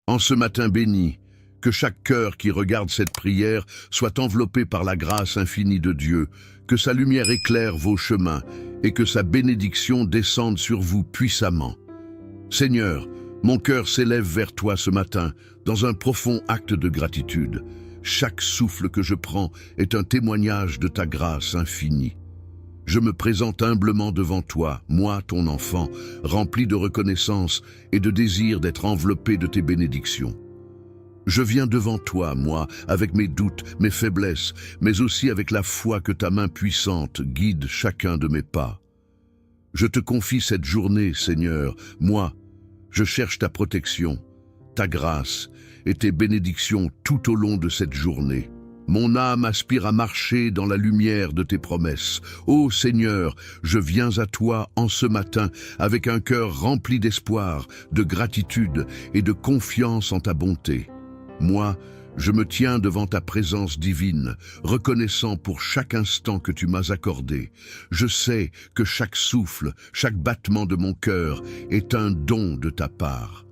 En ce matin béni, que chaque cœur qui regarde cette prière soit enveloppé par la grâce infinie de Dieu, que sa lumière éclaire vos chemins et que sa bénédiction descende sur vous puissamment. Seigneur, mon cœur s'élève vers toi ce matin dans un profond acte de gratitude. Chaque souffle que je prends est un témoignage de ta grâce infinie. Je me présente humblement devant toi, moi, ton enfant, rempli de reconnaissance et de désir d'être enveloppé de tes bénédictions. Je viens devant toi, moi, avec mes doutes, mes faiblesses, mais aussi avec la foi que ta main puissante guide chacun de mes pas. Je te confie cette journée, Seigneur, moi, je cherche ta protection, ta grâce et tes bénédictions tout au long de cette journée. Mon âme aspire à marcher dans la lumière de tes promesses. Ô Seigneur, je viens à toi en ce matin avec un cœur rempli d'espoir, de gratitude et de confiance en ta bonté. Moi, je me tiens devant ta présence divine, reconnaissant pour chaque instant que tu m'as accordé. Je sais que chaque souffle, chaque battement de mon cœur est un don de ta part.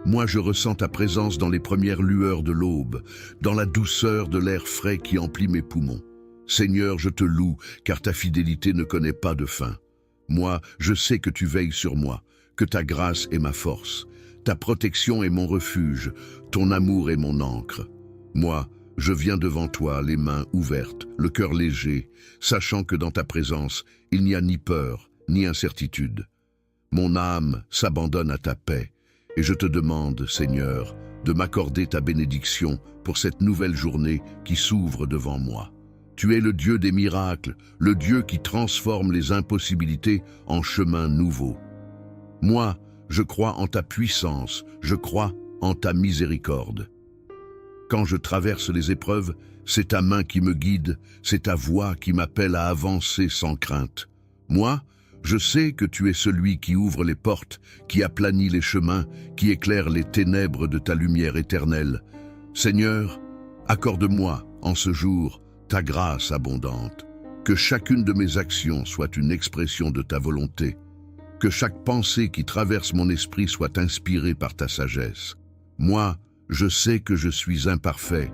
Moi, je ressens ta présence dans les premières lueurs de l'aube, dans la douceur de l'air frais qui emplit mes poumons. Seigneur, je te loue, car ta fidélité ne connaît pas de fin. Moi, je sais que tu veilles sur moi, que ta grâce est ma force. Ta protection est mon refuge, ton amour est mon ancre. Moi, je viens devant toi, les mains ouvertes, le cœur léger, sachant que dans ta présence, il n'y a ni peur, ni incertitude. Mon âme s'abandonne à ta paix, et je te demande, Seigneur, de m'accorder ta bénédiction pour cette nouvelle journée qui s'ouvre devant moi. Tu es le Dieu des miracles, le Dieu qui transforme les impossibilités en chemins nouveaux. Moi, je crois en ta puissance, je crois en ta miséricorde. Quand je traverse les épreuves, c'est ta main qui me guide, c'est ta voix qui m'appelle à avancer sans crainte. Moi, je sais que tu es celui qui ouvre les portes, qui aplanit les chemins, qui éclaire les ténèbres de ta lumière éternelle. Seigneur, accorde-moi, en ce jour, ta grâce abondante. Que chacune de mes actions soit une expression de ta volonté. Que chaque pensée qui traverse mon esprit soit inspirée par ta sagesse. Moi, je sais que je suis imparfait,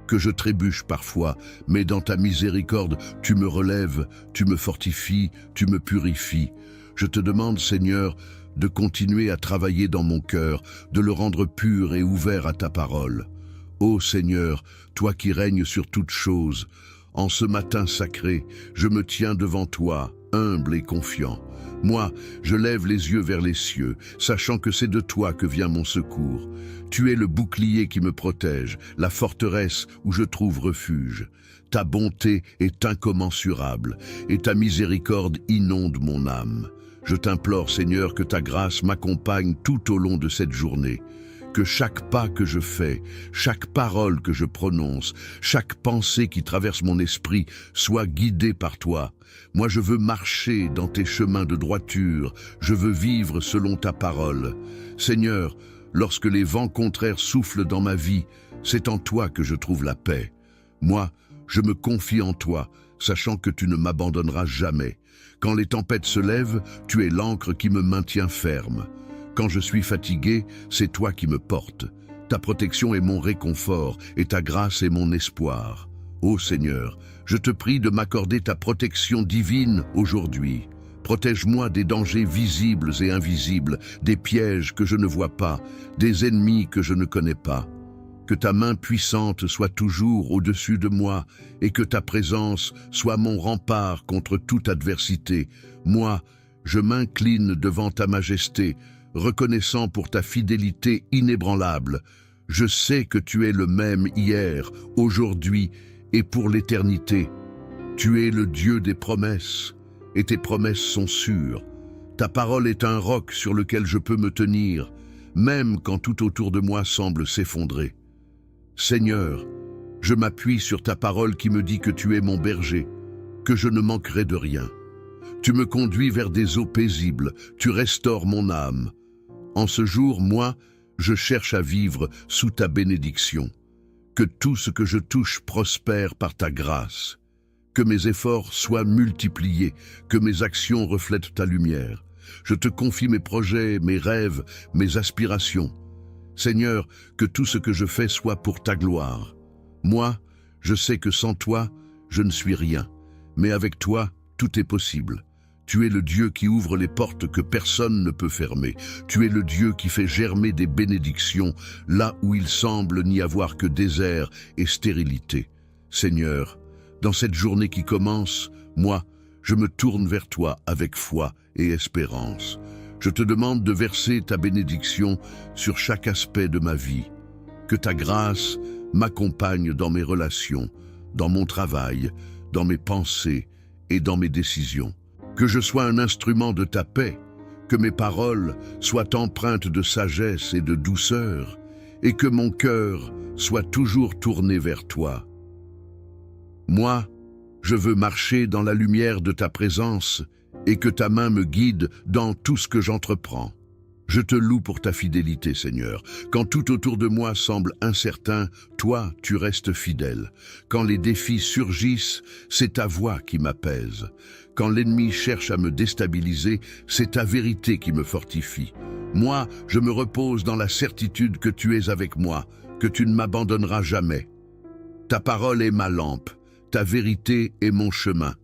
que je trébuche parfois, mais dans ta miséricorde, tu me relèves, tu me fortifies, tu me purifies. Je te demande, Seigneur, de continuer à travailler dans mon cœur, de le rendre pur et ouvert à ta parole. Ô Seigneur, toi qui règnes sur toutes choses, en ce matin sacré, je me tiens devant toi, humble et confiant. Moi, je lève les yeux vers les cieux, sachant que c'est de toi que vient mon secours. Tu es le bouclier qui me protège, la forteresse où je trouve refuge. Ta bonté est incommensurable, et ta miséricorde inonde mon âme. Je t'implore, Seigneur, que ta grâce m'accompagne tout au long de cette journée. Que chaque pas que je fais, chaque parole que je prononce, chaque pensée qui traverse mon esprit soit guidée par toi. Moi, je veux marcher dans tes chemins de droiture, je veux vivre selon ta parole. Seigneur, lorsque les vents contraires soufflent dans ma vie, c'est en toi que je trouve la paix. Moi, je me confie en toi, sachant que tu ne m'abandonneras jamais. Quand les tempêtes se lèvent, tu es l'ancre qui me maintient ferme. Quand je suis fatigué, c'est toi qui me portes. Ta protection est mon réconfort et ta grâce est mon espoir. Ô Seigneur, je te prie de m'accorder ta protection divine aujourd'hui. Protège-moi des dangers visibles et invisibles, des pièges que je ne vois pas, des ennemis que je ne connais pas. Que ta main puissante soit toujours au-dessus de moi et que ta présence soit mon rempart contre toute adversité. Moi, je m'incline devant ta majesté, reconnaissant pour ta fidélité inébranlable. Je sais que tu es le même hier, aujourd'hui et pour l'éternité. Tu es le Dieu des promesses, et tes promesses sont sûres. Ta parole est un roc sur lequel je peux me tenir, même quand tout autour de moi semble s'effondrer. Seigneur, je m'appuie sur ta parole qui me dit que tu es mon berger, que je ne manquerai de rien. Tu me conduis vers des eaux paisibles, tu restaures mon âme. En ce jour, moi, je cherche à vivre sous ta bénédiction. Que tout ce que je touche prospère par ta grâce. Que mes efforts soient multipliés, que mes actions reflètent ta lumière. Je te confie mes projets, mes rêves, mes aspirations. Seigneur, que tout ce que je fais soit pour ta gloire. Moi, je sais que sans toi, je ne suis rien, mais avec toi, tout est possible. Tu es le Dieu qui ouvre les portes que personne ne peut fermer. Tu es le Dieu qui fait germer des bénédictions là où il semble n'y avoir que désert et stérilité. Seigneur, dans cette journée qui commence, moi, je me tourne vers toi avec foi et espérance. Je te demande de verser ta bénédiction sur chaque aspect de ma vie. Que ta grâce m'accompagne dans mes relations, dans mon travail, dans mes pensées et dans mes décisions. Que je sois un instrument de ta paix, que mes paroles soient empreintes de sagesse et de douceur, et que mon cœur soit toujours tourné vers toi. Moi, je veux marcher dans la lumière de ta présence et que ta main me guide dans tout ce que j'entreprends. Je te loue pour ta fidélité, Seigneur. Quand tout autour de moi semble incertain, toi, tu restes fidèle. Quand les défis surgissent, c'est ta voix qui m'apaise. Quand l'ennemi cherche à me déstabiliser, c'est ta vérité qui me fortifie. Moi, je me repose dans la certitude que tu es avec moi, que tu ne m'abandonneras jamais. Ta parole est ma lampe, ta vérité est mon chemin.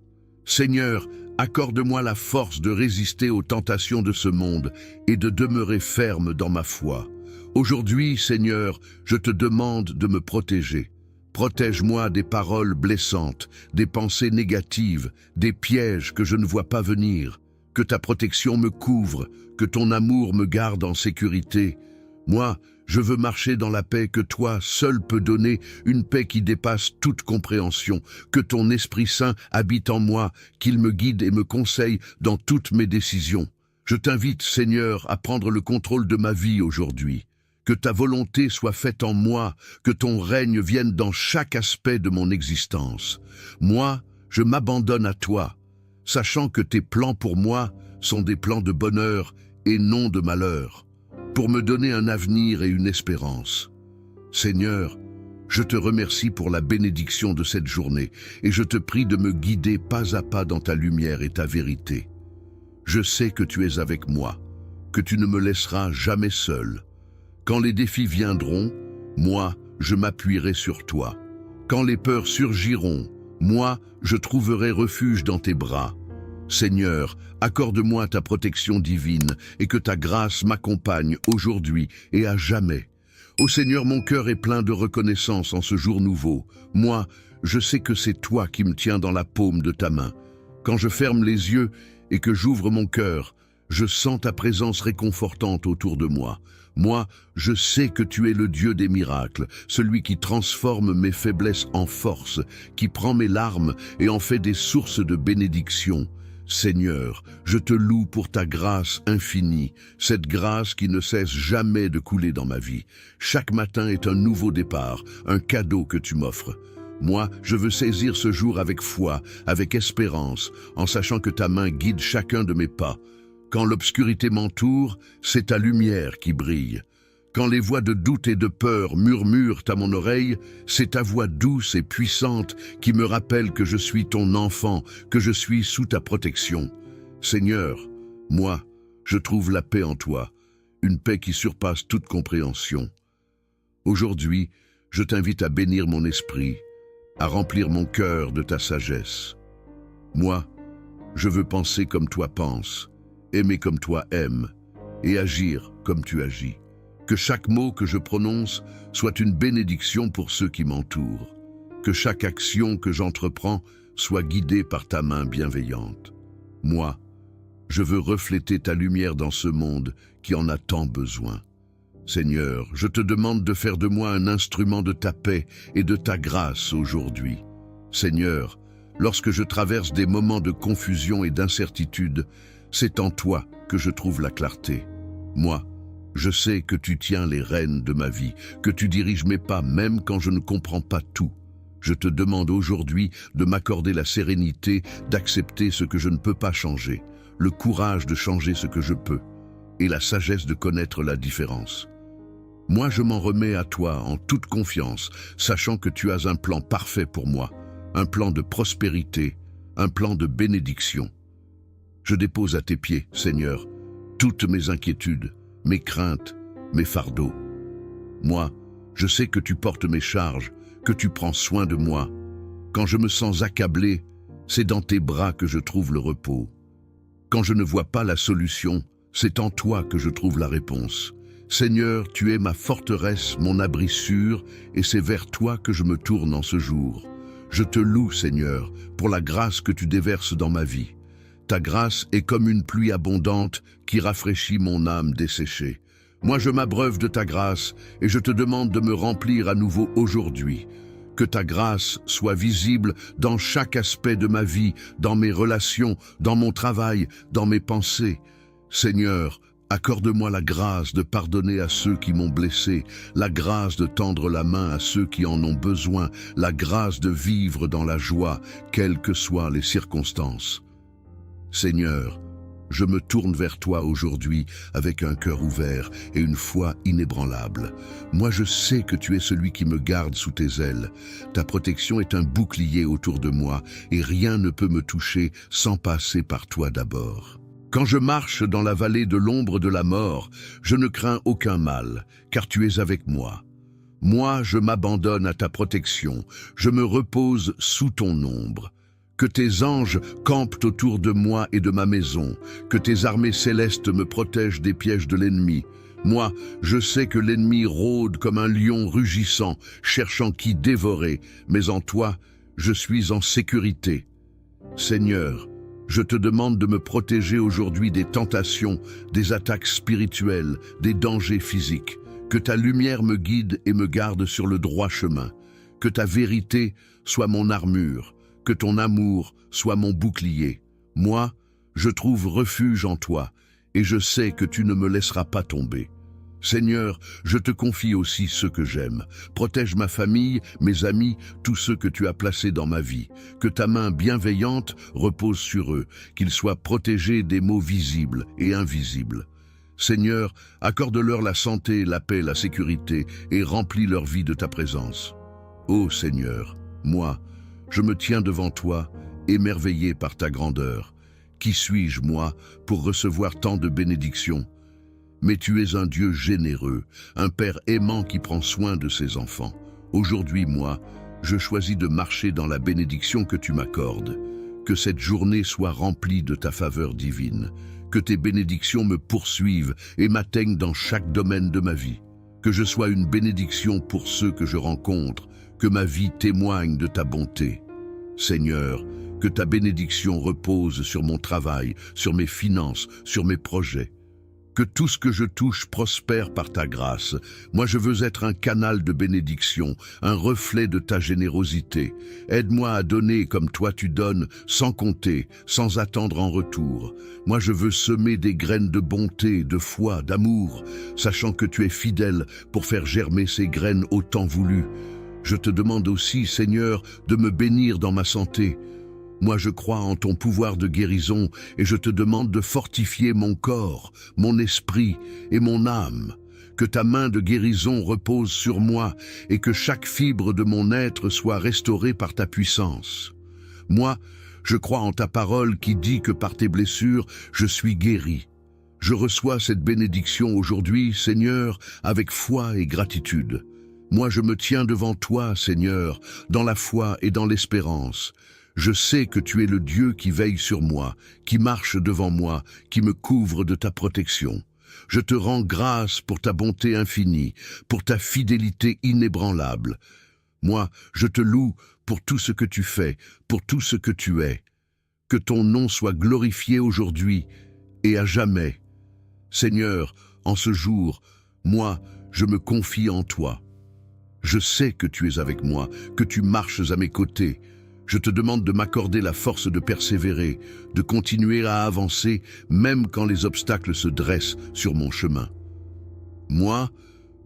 Seigneur, accorde-moi la force de résister aux tentations de ce monde et de demeurer ferme dans ma foi. Aujourd'hui, Seigneur, je te demande de me protéger. Protège-moi des paroles blessantes, des pensées négatives, des pièges que je ne vois pas venir. Que ta protection me couvre, que ton amour me garde en sécurité. Moi, je veux marcher dans la paix que toi seul peux donner, une paix qui dépasse toute compréhension. Que ton Esprit Saint habite en moi, qu'il me guide et me conseille dans toutes mes décisions. Je t'invite, Seigneur, à prendre le contrôle de ma vie aujourd'hui. Que ta volonté soit faite en moi, que ton règne vienne dans chaque aspect de mon existence. Moi, je m'abandonne à toi, sachant que tes plans pour moi sont des plans de bonheur et non de malheur, pour me donner un avenir et une espérance. Seigneur, je te remercie pour la bénédiction de cette journée et je te prie de me guider pas à pas dans ta lumière et ta vérité. Je sais que tu es avec moi, que tu ne me laisseras jamais seul. Quand les défis viendront, moi, je m'appuierai sur toi. Quand les peurs surgiront, moi, je trouverai refuge dans tes bras. Seigneur, accorde-moi ta protection divine et que ta grâce m'accompagne aujourd'hui et à jamais. Ô Seigneur, mon cœur est plein de reconnaissance en ce jour nouveau. Moi, je sais que c'est toi qui me tiens dans la paume de ta main. Quand je ferme les yeux et que j'ouvre mon cœur, je sens ta présence réconfortante autour de moi. Moi, je sais que tu es le Dieu des miracles, celui qui transforme mes faiblesses en force, qui prend mes larmes et en fait des sources de bénédiction. Seigneur, je te loue pour ta grâce infinie, cette grâce qui ne cesse jamais de couler dans ma vie. Chaque matin est un nouveau départ, un cadeau que tu m'offres. Moi, je veux saisir ce jour avec foi, avec espérance, en sachant que ta main guide chacun de mes pas. Quand l'obscurité m'entoure, c'est ta lumière qui brille. Quand les voix de doute et de peur murmurent à mon oreille, c'est ta voix douce et puissante qui me rappelle que je suis ton enfant, que je suis sous ta protection. Seigneur, moi, je trouve la paix en toi, une paix qui surpasse toute compréhension. Aujourd'hui, je t'invite à bénir mon esprit, à remplir mon cœur de ta sagesse. Moi, je veux penser comme toi penses, aimer comme toi aimes, et agir comme tu agis. Que chaque mot que je prononce soit une bénédiction pour ceux qui m'entourent. Que chaque action que j'entreprends soit guidée par ta main bienveillante. Moi, je veux refléter ta lumière dans ce monde qui en a tant besoin. Seigneur, je te demande de faire de moi un instrument de ta paix et de ta grâce aujourd'hui. Seigneur, lorsque je traverse des moments de confusion et d'incertitude, c'est en toi que je trouve la clarté. Moi, je sais que tu tiens les rênes de ma vie, que tu diriges mes pas même quand je ne comprends pas tout. Je te demande aujourd'hui de m'accorder la sérénité d'accepter ce que je ne peux pas changer, le courage de changer ce que je peux, et la sagesse de connaître la différence. Moi, je m'en remets à toi en toute confiance, sachant que tu as un plan parfait pour moi, un plan de prospérité, un plan de bénédiction. Je dépose à tes pieds, Seigneur, toutes mes inquiétudes, mes craintes, mes fardeaux. Moi, je sais que tu portes mes charges, que tu prends soin de moi. Quand je me sens accablé, c'est dans tes bras que je trouve le repos. Quand je ne vois pas la solution, c'est en toi que je trouve la réponse. Seigneur, tu es ma forteresse, mon abri sûr, et c'est vers toi que je me tourne en ce jour. Je te loue, Seigneur, pour la grâce que tu déverses dans ma vie. Ta grâce est comme une pluie abondante qui rafraîchit mon âme desséchée. Moi, je m'abreuve de ta grâce et je te demande de me remplir à nouveau aujourd'hui. Que ta grâce soit visible dans chaque aspect de ma vie, dans mes relations, dans mon travail, dans mes pensées. Seigneur, accorde-moi la grâce de pardonner à ceux qui m'ont blessé, la grâce de tendre la main à ceux qui en ont besoin, la grâce de vivre dans la joie, quelles que soient les circonstances. Seigneur, je me tourne vers toi aujourd'hui avec un cœur ouvert et une foi inébranlable. Moi, je sais que tu es celui qui me garde sous tes ailes. Ta protection est un bouclier autour de moi et rien ne peut me toucher sans passer par toi d'abord. Quand je marche dans la vallée de l'ombre de la mort, je ne crains aucun mal, car tu es avec moi. Moi, je m'abandonne à ta protection, je me repose sous ton ombre. Que tes anges campent autour de moi et de ma maison, que tes armées célestes me protègent des pièges de l'ennemi. Moi, je sais que l'ennemi rôde comme un lion rugissant, cherchant qui dévorer, mais en toi, je suis en sécurité. Seigneur, je te demande de me protéger aujourd'hui des tentations, des attaques spirituelles, des dangers physiques. Que ta lumière me guide et me garde sur le droit chemin. Que ta vérité soit mon armure. Que ton amour soit mon bouclier. Moi, je trouve refuge en toi, et je sais que tu ne me laisseras pas tomber. Seigneur, je te confie aussi ceux que j'aime. Protège ma famille, mes amis, tous ceux que tu as placés dans ma vie. Que ta main bienveillante repose sur eux, qu'ils soient protégés des maux visibles et invisibles. Seigneur, accorde-leur la santé, la paix, la sécurité, et remplis leur vie de ta présence. Ô Seigneur, moi, je me tiens devant toi, émerveillé par ta grandeur. Qui suis-je, moi, pour recevoir tant de bénédictions? Mais tu es un Dieu généreux, un Père aimant qui prend soin de ses enfants. Aujourd'hui, moi, je choisis de marcher dans la bénédiction que tu m'accordes. Que cette journée soit remplie de ta faveur divine. Que tes bénédictions me poursuivent et m'atteignent dans chaque domaine de ma vie. Que je sois une bénédiction pour ceux que je rencontre. Que ma vie témoigne de ta bonté. Seigneur, que ta bénédiction repose sur mon travail, sur mes finances, sur mes projets. Que tout ce que je touche prospère par ta grâce. Moi, je veux être un canal de bénédiction, un reflet de ta générosité. Aide-moi à donner comme toi tu donnes, sans compter, sans attendre en retour. Moi, je veux semer des graines de bonté, de foi, d'amour, sachant que tu es fidèle pour faire germer ces graines au temps voulu. Je te demande aussi, Seigneur, de me bénir dans ma santé. Moi, je crois en ton pouvoir de guérison et je te demande de fortifier mon corps, mon esprit et mon âme. Que ta main de guérison repose sur moi et que chaque fibre de mon être soit restaurée par ta puissance. Moi, je crois en ta parole qui dit que par tes blessures, je suis guéri. Je reçois cette bénédiction aujourd'hui, Seigneur, avec foi et gratitude. Moi, je me tiens devant toi, Seigneur, dans la foi et dans l'espérance. Je sais que tu es le Dieu qui veille sur moi, qui marche devant moi, qui me couvre de ta protection. Je te rends grâce pour ta bonté infinie, pour ta fidélité inébranlable. Moi, je te loue pour tout ce que tu fais, pour tout ce que tu es. Que ton nom soit glorifié aujourd'hui et à jamais. Seigneur, en ce jour, moi, je me confie en toi. Je sais que tu es avec moi, que tu marches à mes côtés. Je te demande de m'accorder la force de persévérer, de continuer à avancer, même quand les obstacles se dressent sur mon chemin. Moi,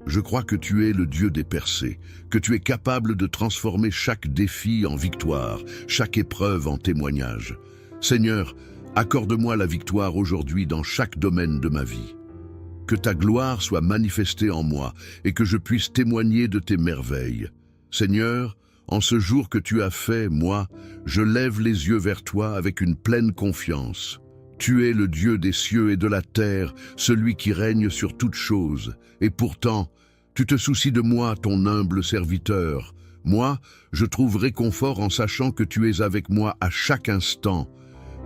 je crois que tu es le Dieu des percées, que tu es capable de transformer chaque défi en victoire, chaque épreuve en témoignage. Seigneur, accorde-moi la victoire aujourd'hui dans chaque domaine de ma vie. Que ta gloire soit manifestée en moi et que je puisse témoigner de tes merveilles. Seigneur, en ce jour que tu as fait, moi, je lève les yeux vers toi avec une pleine confiance. Tu es le Dieu des cieux et de la terre, celui qui règne sur toutes choses. Et pourtant, Tu te soucies de moi, ton humble serviteur. Moi, je trouve réconfort en sachant que tu es avec moi à chaque instant,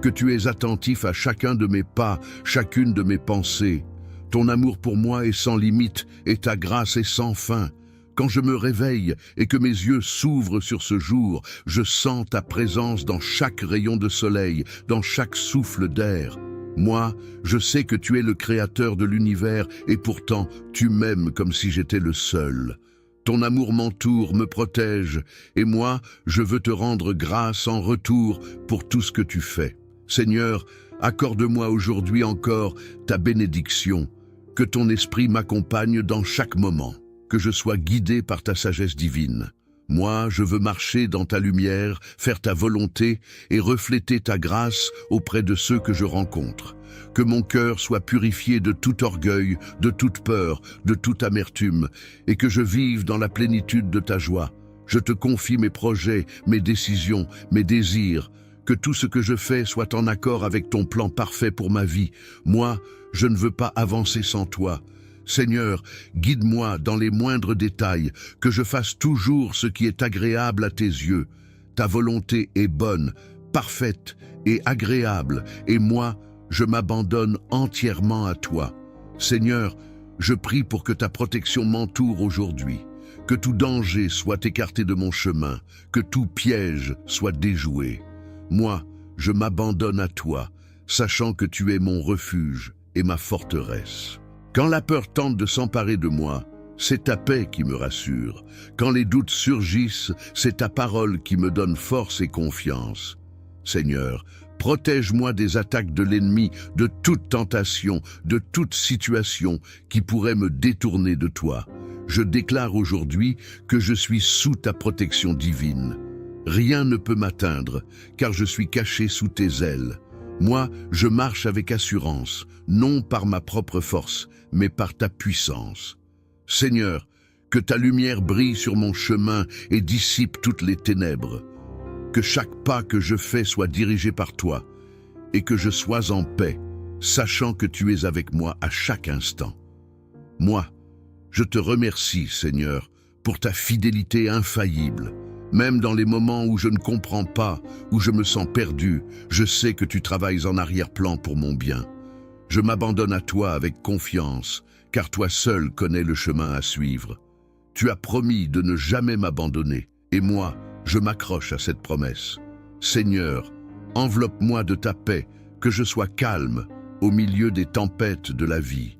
que tu es attentif à chacun de mes pas, chacune de mes pensées. Ton amour pour moi est sans limite et ta grâce est sans fin. Quand je me réveille et que mes yeux s'ouvrent sur ce jour, je sens ta présence dans chaque rayon de soleil, dans chaque souffle d'air. Moi, je sais que tu es le créateur de l'univers et pourtant tu m'aimes comme si j'étais le seul. Ton amour m'entoure, me protège, et moi, je veux te rendre grâce en retour pour tout ce que tu fais. Seigneur, accorde-moi aujourd'hui encore ta bénédiction, que ton esprit m'accompagne dans chaque moment, que je sois guidé par ta sagesse divine. Moi, je veux marcher dans ta lumière, faire ta volonté et refléter ta grâce auprès de ceux que je rencontre. Que mon cœur soit purifié de tout orgueil, de toute peur, de toute amertume, et que je vive dans la plénitude de ta joie. Je te confie mes projets, mes décisions, mes désirs. Que tout ce que je fais soit en accord avec ton plan parfait pour ma vie. Moi, je ne veux pas avancer sans toi. Seigneur, guide-moi dans les moindres détails, que je fasse toujours ce qui est agréable à tes yeux. Ta volonté est bonne, parfaite et agréable, et moi, je m'abandonne entièrement à toi. Seigneur, je prie pour que ta protection m'entoure aujourd'hui, que tout danger soit écarté de mon chemin, que tout piège soit déjoué. Moi, je m'abandonne à toi, sachant que tu es mon refuge et ma forteresse. Quand la peur tente de s'emparer de moi, c'est ta paix qui me rassure. Quand les doutes surgissent, c'est ta parole qui me donne force et confiance. Seigneur, protège-moi des attaques de l'ennemi, de toute tentation, de toute situation qui pourrait me détourner de toi. Je déclare aujourd'hui que je suis sous ta protection divine. Rien ne peut m'atteindre, car je suis caché sous tes ailes. Moi, je marche avec assurance, non par ma propre force, mais par ta puissance. Seigneur, que ta lumière brille sur mon chemin et dissipe toutes les ténèbres. Que chaque pas que je fais soit dirigé par toi, et que je sois en paix, sachant que tu es avec moi à chaque instant. Moi, je te remercie, Seigneur, pour ta fidélité infaillible. Même dans les moments où je ne comprends pas, où je me sens perdu, je sais que tu travailles en arrière-plan pour mon bien. Je m'abandonne à toi avec confiance, car toi seul connais le chemin à suivre. Tu as promis de ne jamais m'abandonner, et moi, je m'accroche à cette promesse. Seigneur, enveloppe-moi de ta paix, que je sois calme au milieu des tempêtes de la vie.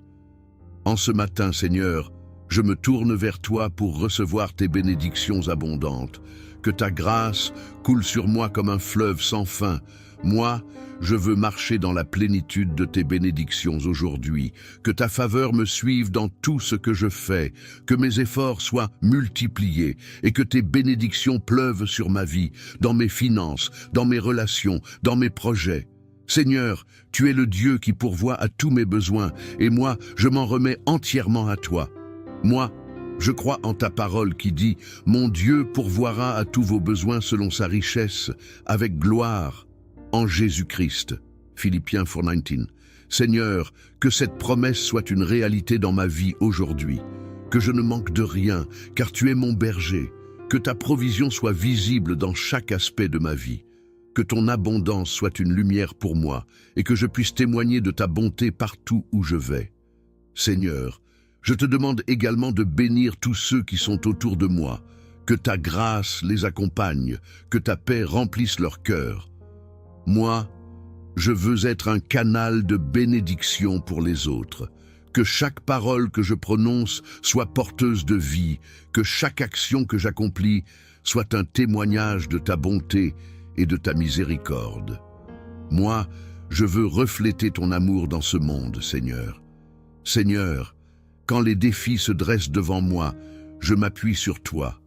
En ce matin, Seigneur, je me tourne vers toi pour recevoir tes bénédictions abondantes. Que ta grâce coule sur moi comme un fleuve sans fin. Moi, je veux marcher dans la plénitude de tes bénédictions aujourd'hui. Que ta faveur me suive dans tout ce que je fais. Que mes efforts soient multipliés et que tes bénédictions pleuvent sur ma vie, dans mes finances, dans mes relations, dans mes projets. Seigneur, tu es le Dieu qui pourvoit à tous mes besoins et moi, je m'en remets entièrement à toi. Moi, je crois en ta parole qui dit « Mon Dieu pourvoira à tous vos besoins selon sa richesse, avec gloire, en Jésus-Christ. » Philippiens 4:19. Seigneur, que cette promesse soit une réalité dans ma vie aujourd'hui. Que je ne manque de rien, car tu es mon berger. Que ta provision soit visible dans chaque aspect de ma vie. Que ton abondance soit une lumière pour moi et que je puisse témoigner de ta bonté partout où je vais. Seigneur, je te demande également de bénir tous ceux qui sont autour de moi, que ta grâce les accompagne, que ta paix remplisse leur cœur. Moi, je veux être un canal de bénédiction pour les autres, que chaque parole que je prononce soit porteuse de vie, que chaque action que j'accomplis soit un témoignage de ta bonté et de ta miséricorde. Moi, je veux refléter ton amour dans ce monde, Seigneur. Seigneur, quand les défis se dressent devant moi, je m'appuie sur toi.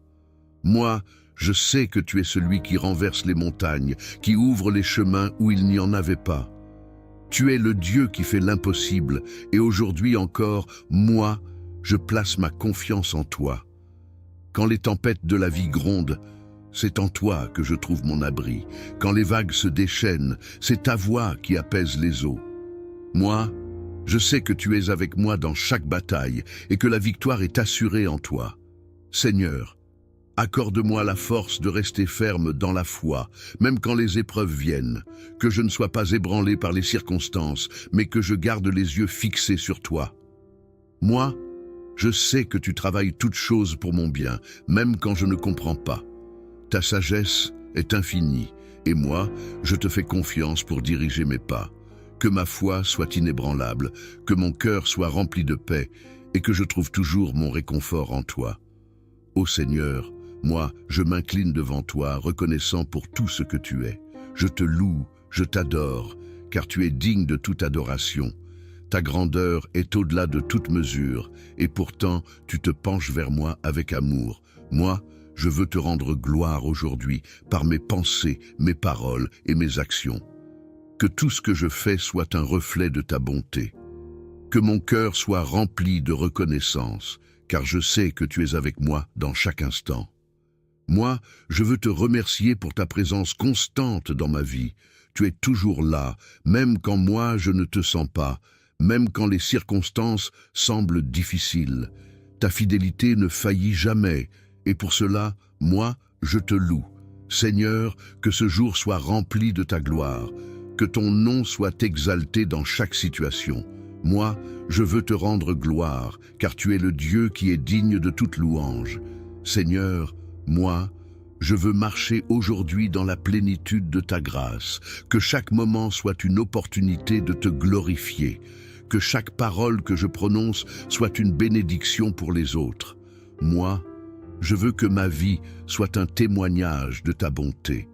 Moi, je sais que tu es celui qui renverse les montagnes, qui ouvre les chemins où il n'y en avait pas. Tu es le Dieu qui fait l'impossible, et aujourd'hui encore, moi, je place ma confiance en toi. Quand les tempêtes de la vie grondent, c'est en toi que je trouve mon abri. Quand les vagues se déchaînent, c'est ta voix qui apaise les eaux. Moi, Je sais que tu es avec moi dans chaque bataille et que la victoire est assurée en toi. Seigneur, accorde-moi la force de rester ferme dans la foi, même quand les épreuves viennent, que je ne sois pas ébranlé par les circonstances, mais que je garde les yeux fixés sur toi. Moi, je sais que tu travailles toutes choses pour mon bien, même quand je ne comprends pas. Ta sagesse est infinie, et moi, je te fais confiance pour diriger mes pas. Que ma foi soit inébranlable, que mon cœur soit rempli de paix, et que je trouve toujours mon réconfort en toi. Ô Seigneur, moi, je m'incline devant toi, reconnaissant pour tout ce que tu es. Je te loue, je t'adore, car tu es digne de toute adoration. Ta grandeur est au-delà de toute mesure, et pourtant tu te penches vers moi avec amour. Moi, je veux te rendre gloire aujourd'hui par mes pensées, mes paroles et mes actions. Que tout ce que je fais soit un reflet de ta bonté. Que mon cœur soit rempli de reconnaissance, car je sais que tu es avec moi dans chaque instant. Moi, je veux te remercier pour ta présence constante dans ma vie. Tu es toujours là, même quand moi je ne te sens pas, même quand les circonstances semblent difficiles. Ta fidélité ne faillit jamais, et pour cela, moi, je te loue. Seigneur, que ce jour soit rempli de ta gloire, que ton nom soit exalté dans chaque situation. Moi, je veux te rendre gloire, car tu es le Dieu qui est digne de toute louange. Seigneur, moi, je veux marcher aujourd'hui dans la plénitude de ta grâce, que chaque moment soit une opportunité de te glorifier, que chaque parole que je prononce soit une bénédiction pour les autres. Moi, je veux que ma vie soit un témoignage de ta bonté,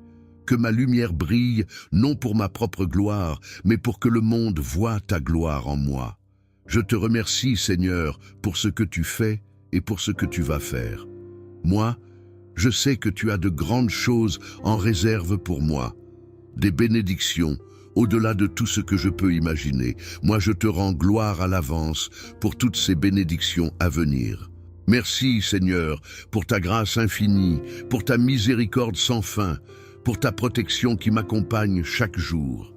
que ma lumière brille non pour ma propre gloire, mais pour que le monde voie ta gloire en moi. Je te remercie, Seigneur, pour ce que tu fais et pour ce que tu vas faire. Moi, je sais que tu as de grandes choses en réserve pour moi, des bénédictions, au-delà de tout ce que je peux imaginer. Moi, je te rends gloire à l'avance pour toutes ces bénédictions à venir. Merci, Seigneur, pour ta grâce infinie, pour ta miséricorde sans fin, pour ta protection qui m'accompagne chaque jour.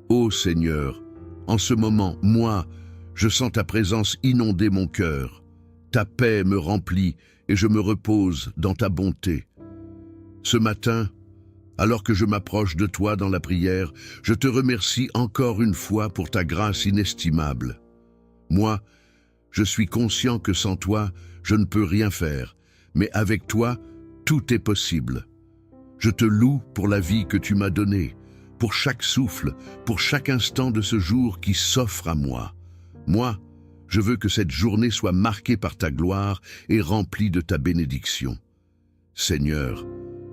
Ô Seigneur, en ce moment, moi, je sens ta présence inonder mon cœur. Ta paix me remplit et je me repose dans ta bonté. Ce matin, alors que je m'approche de toi dans la prière, je te remercie encore une fois pour ta grâce inestimable. Moi, je suis conscient que sans toi, je ne peux rien faire, mais avec toi, tout est possible. Je te loue pour la vie que tu m'as donnée, pour chaque souffle, pour chaque instant de ce jour qui s'offre à moi. Moi, je veux que cette journée soit marquée par ta gloire et remplie de ta bénédiction. Seigneur,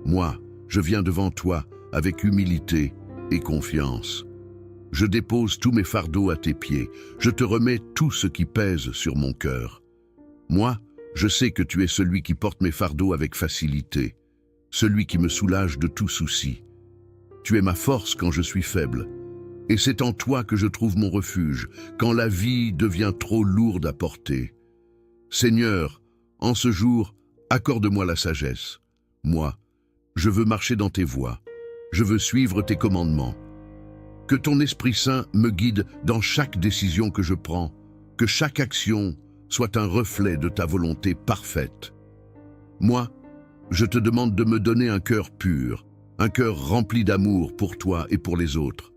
moi, je viens devant toi avec humilité et confiance. Je dépose tous mes fardeaux à tes pieds. Je te remets tout ce qui pèse sur mon cœur. Moi, je sais que tu es celui qui porte mes fardeaux avec facilité, celui qui me soulage de tout souci. Tu es ma force quand je suis faible. Et c'est en toi que je trouve mon refuge, quand la vie devient trop lourde à porter. Seigneur, en ce jour, accorde-moi la sagesse. Moi, je veux marcher dans tes voies. Je veux suivre tes commandements. Que ton Esprit Saint me guide dans chaque décision que je prends, que chaque action soit un reflet de ta volonté parfaite. Moi, je te demande de me donner un cœur pur, un cœur rempli d'amour pour toi et pour les autres.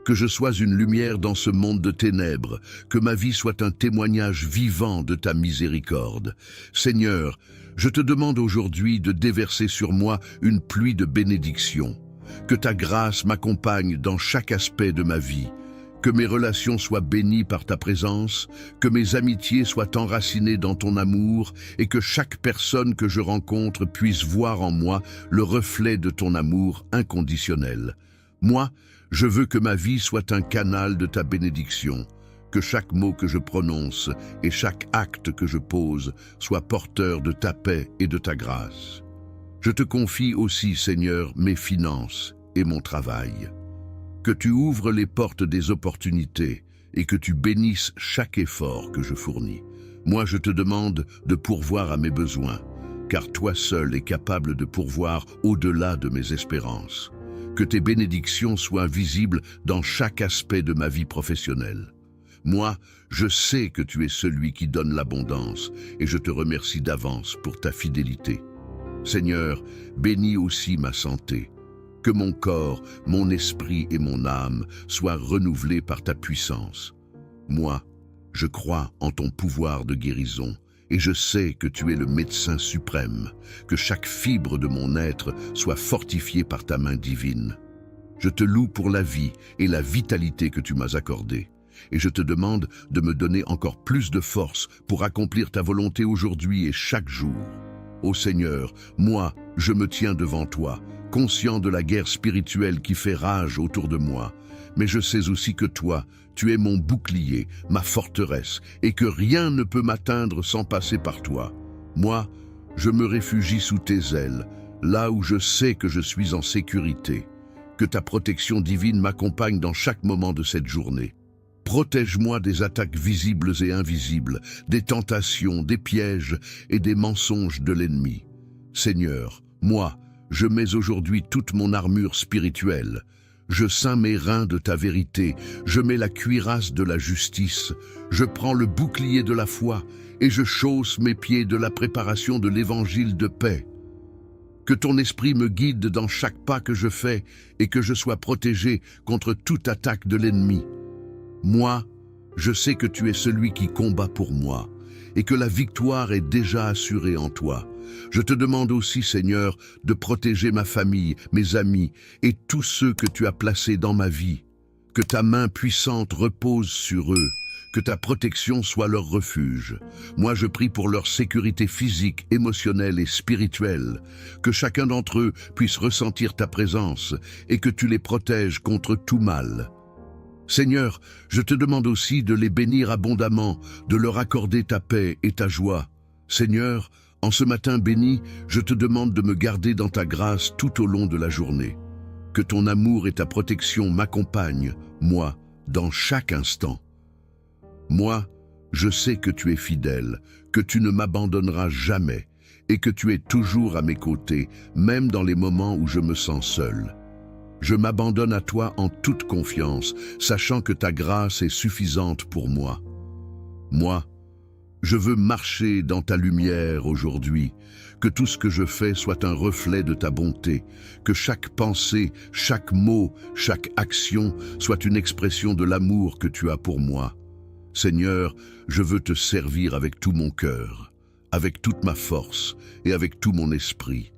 Que je sois une lumière dans ce monde de ténèbres, que ma vie soit un témoignage vivant de ta miséricorde. Seigneur, je te demande aujourd'hui de déverser sur moi une pluie de bénédictions. Que ta grâce m'accompagne dans chaque aspect de ma vie. Que mes relations soient bénies par ta présence, que mes amitiés soient enracinées dans ton amour et que chaque personne que je rencontre puisse voir en moi le reflet de ton amour inconditionnel. Moi, je veux que ma vie soit un canal de ta bénédiction, que chaque mot que je prononce et chaque acte que je pose soit porteur de ta paix et de ta grâce. Je te confie aussi, Seigneur, mes finances et mon travail. Que tu ouvres les portes des opportunités et que tu bénisses chaque effort que je fournis. Moi, je te demande de pourvoir à mes besoins, car toi seul es capable de pourvoir au-delà de mes espérances. Que tes bénédictions soient visibles dans chaque aspect de ma vie professionnelle. Moi, je sais que tu es celui qui donne l'abondance, et je te remercie d'avance pour ta fidélité. Seigneur, bénis aussi ma santé. Que mon corps, mon esprit et mon âme soient renouvelés par ta puissance. Moi, je crois en ton pouvoir de guérison, et je sais que tu es le médecin suprême, que chaque fibre de mon être soit fortifiée par ta main divine. Je te loue pour la vie et la vitalité que tu m'as accordée, et je te demande de me donner encore plus de force pour accomplir ta volonté aujourd'hui et chaque jour. Ô Seigneur, moi, je me tiens devant toi, conscient de la guerre spirituelle qui fait rage autour de moi, mais je sais aussi que toi, tu es mon bouclier, ma forteresse, et que rien ne peut m'atteindre sans passer par toi. Moi, je me réfugie sous tes ailes, là où je sais que je suis en sécurité. Que ta protection divine m'accompagne dans chaque moment de cette journée. Protège-moi des attaques visibles et invisibles, des tentations, des pièges et des mensonges de l'ennemi. Seigneur, moi, je mets aujourd'hui toute mon armure spirituelle. Je ceins mes reins de ta vérité, je mets la cuirasse de la justice, je prends le bouclier de la foi et je chausse mes pieds de la préparation de l'évangile de paix. Que ton esprit me guide dans chaque pas que je fais et que je sois protégé contre toute attaque de l'ennemi. Moi, je sais que tu es celui qui combat pour moi et que la victoire est déjà assurée en toi. Je te demande aussi, Seigneur, de protéger ma famille, mes amis et tous ceux que tu as placés dans ma vie. Que ta main puissante repose sur eux, que ta protection soit leur refuge. Moi, je prie pour leur sécurité physique, émotionnelle et spirituelle, que chacun d'entre eux puisse ressentir ta présence et que tu les protèges contre tout mal. Seigneur, je te demande aussi de les bénir abondamment, de leur accorder ta paix et ta joie. Seigneur, en ce matin béni, je te demande de me garder dans ta grâce tout au long de la journée. Que ton amour et ta protection m'accompagnent, moi, dans chaque instant. Moi, je sais que tu es fidèle, que tu ne m'abandonneras jamais et que tu es toujours à mes côtés, même dans les moments où je me sens seul. Je m'abandonne à toi en toute confiance, sachant que ta grâce est suffisante pour moi. Moi, je veux marcher dans ta lumière aujourd'hui, que tout ce que je fais soit un reflet de ta bonté, que chaque pensée, chaque mot, chaque action soit une expression de l'amour que tu as pour moi. Seigneur, je veux te servir avec tout mon cœur, avec toute ma force et avec tout mon esprit.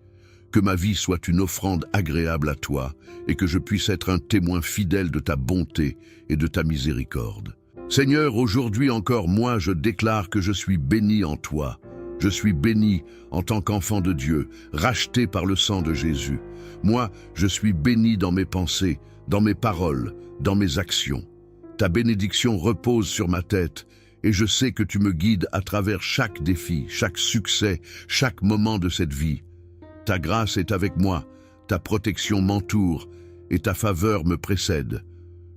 Que ma vie soit une offrande agréable à toi et que je puisse être un témoin fidèle de ta bonté et de ta miséricorde. Seigneur, aujourd'hui encore, moi, je déclare que je suis béni en toi. Je suis béni en tant qu'enfant de Dieu, racheté par le sang de Jésus. Moi, je suis béni dans mes pensées, dans mes paroles, dans mes actions. Ta bénédiction repose sur ma tête et je sais que tu me guides à travers chaque défi, chaque succès, chaque moment de cette vie. Ta grâce est avec moi, ta protection m'entoure et ta faveur me précède.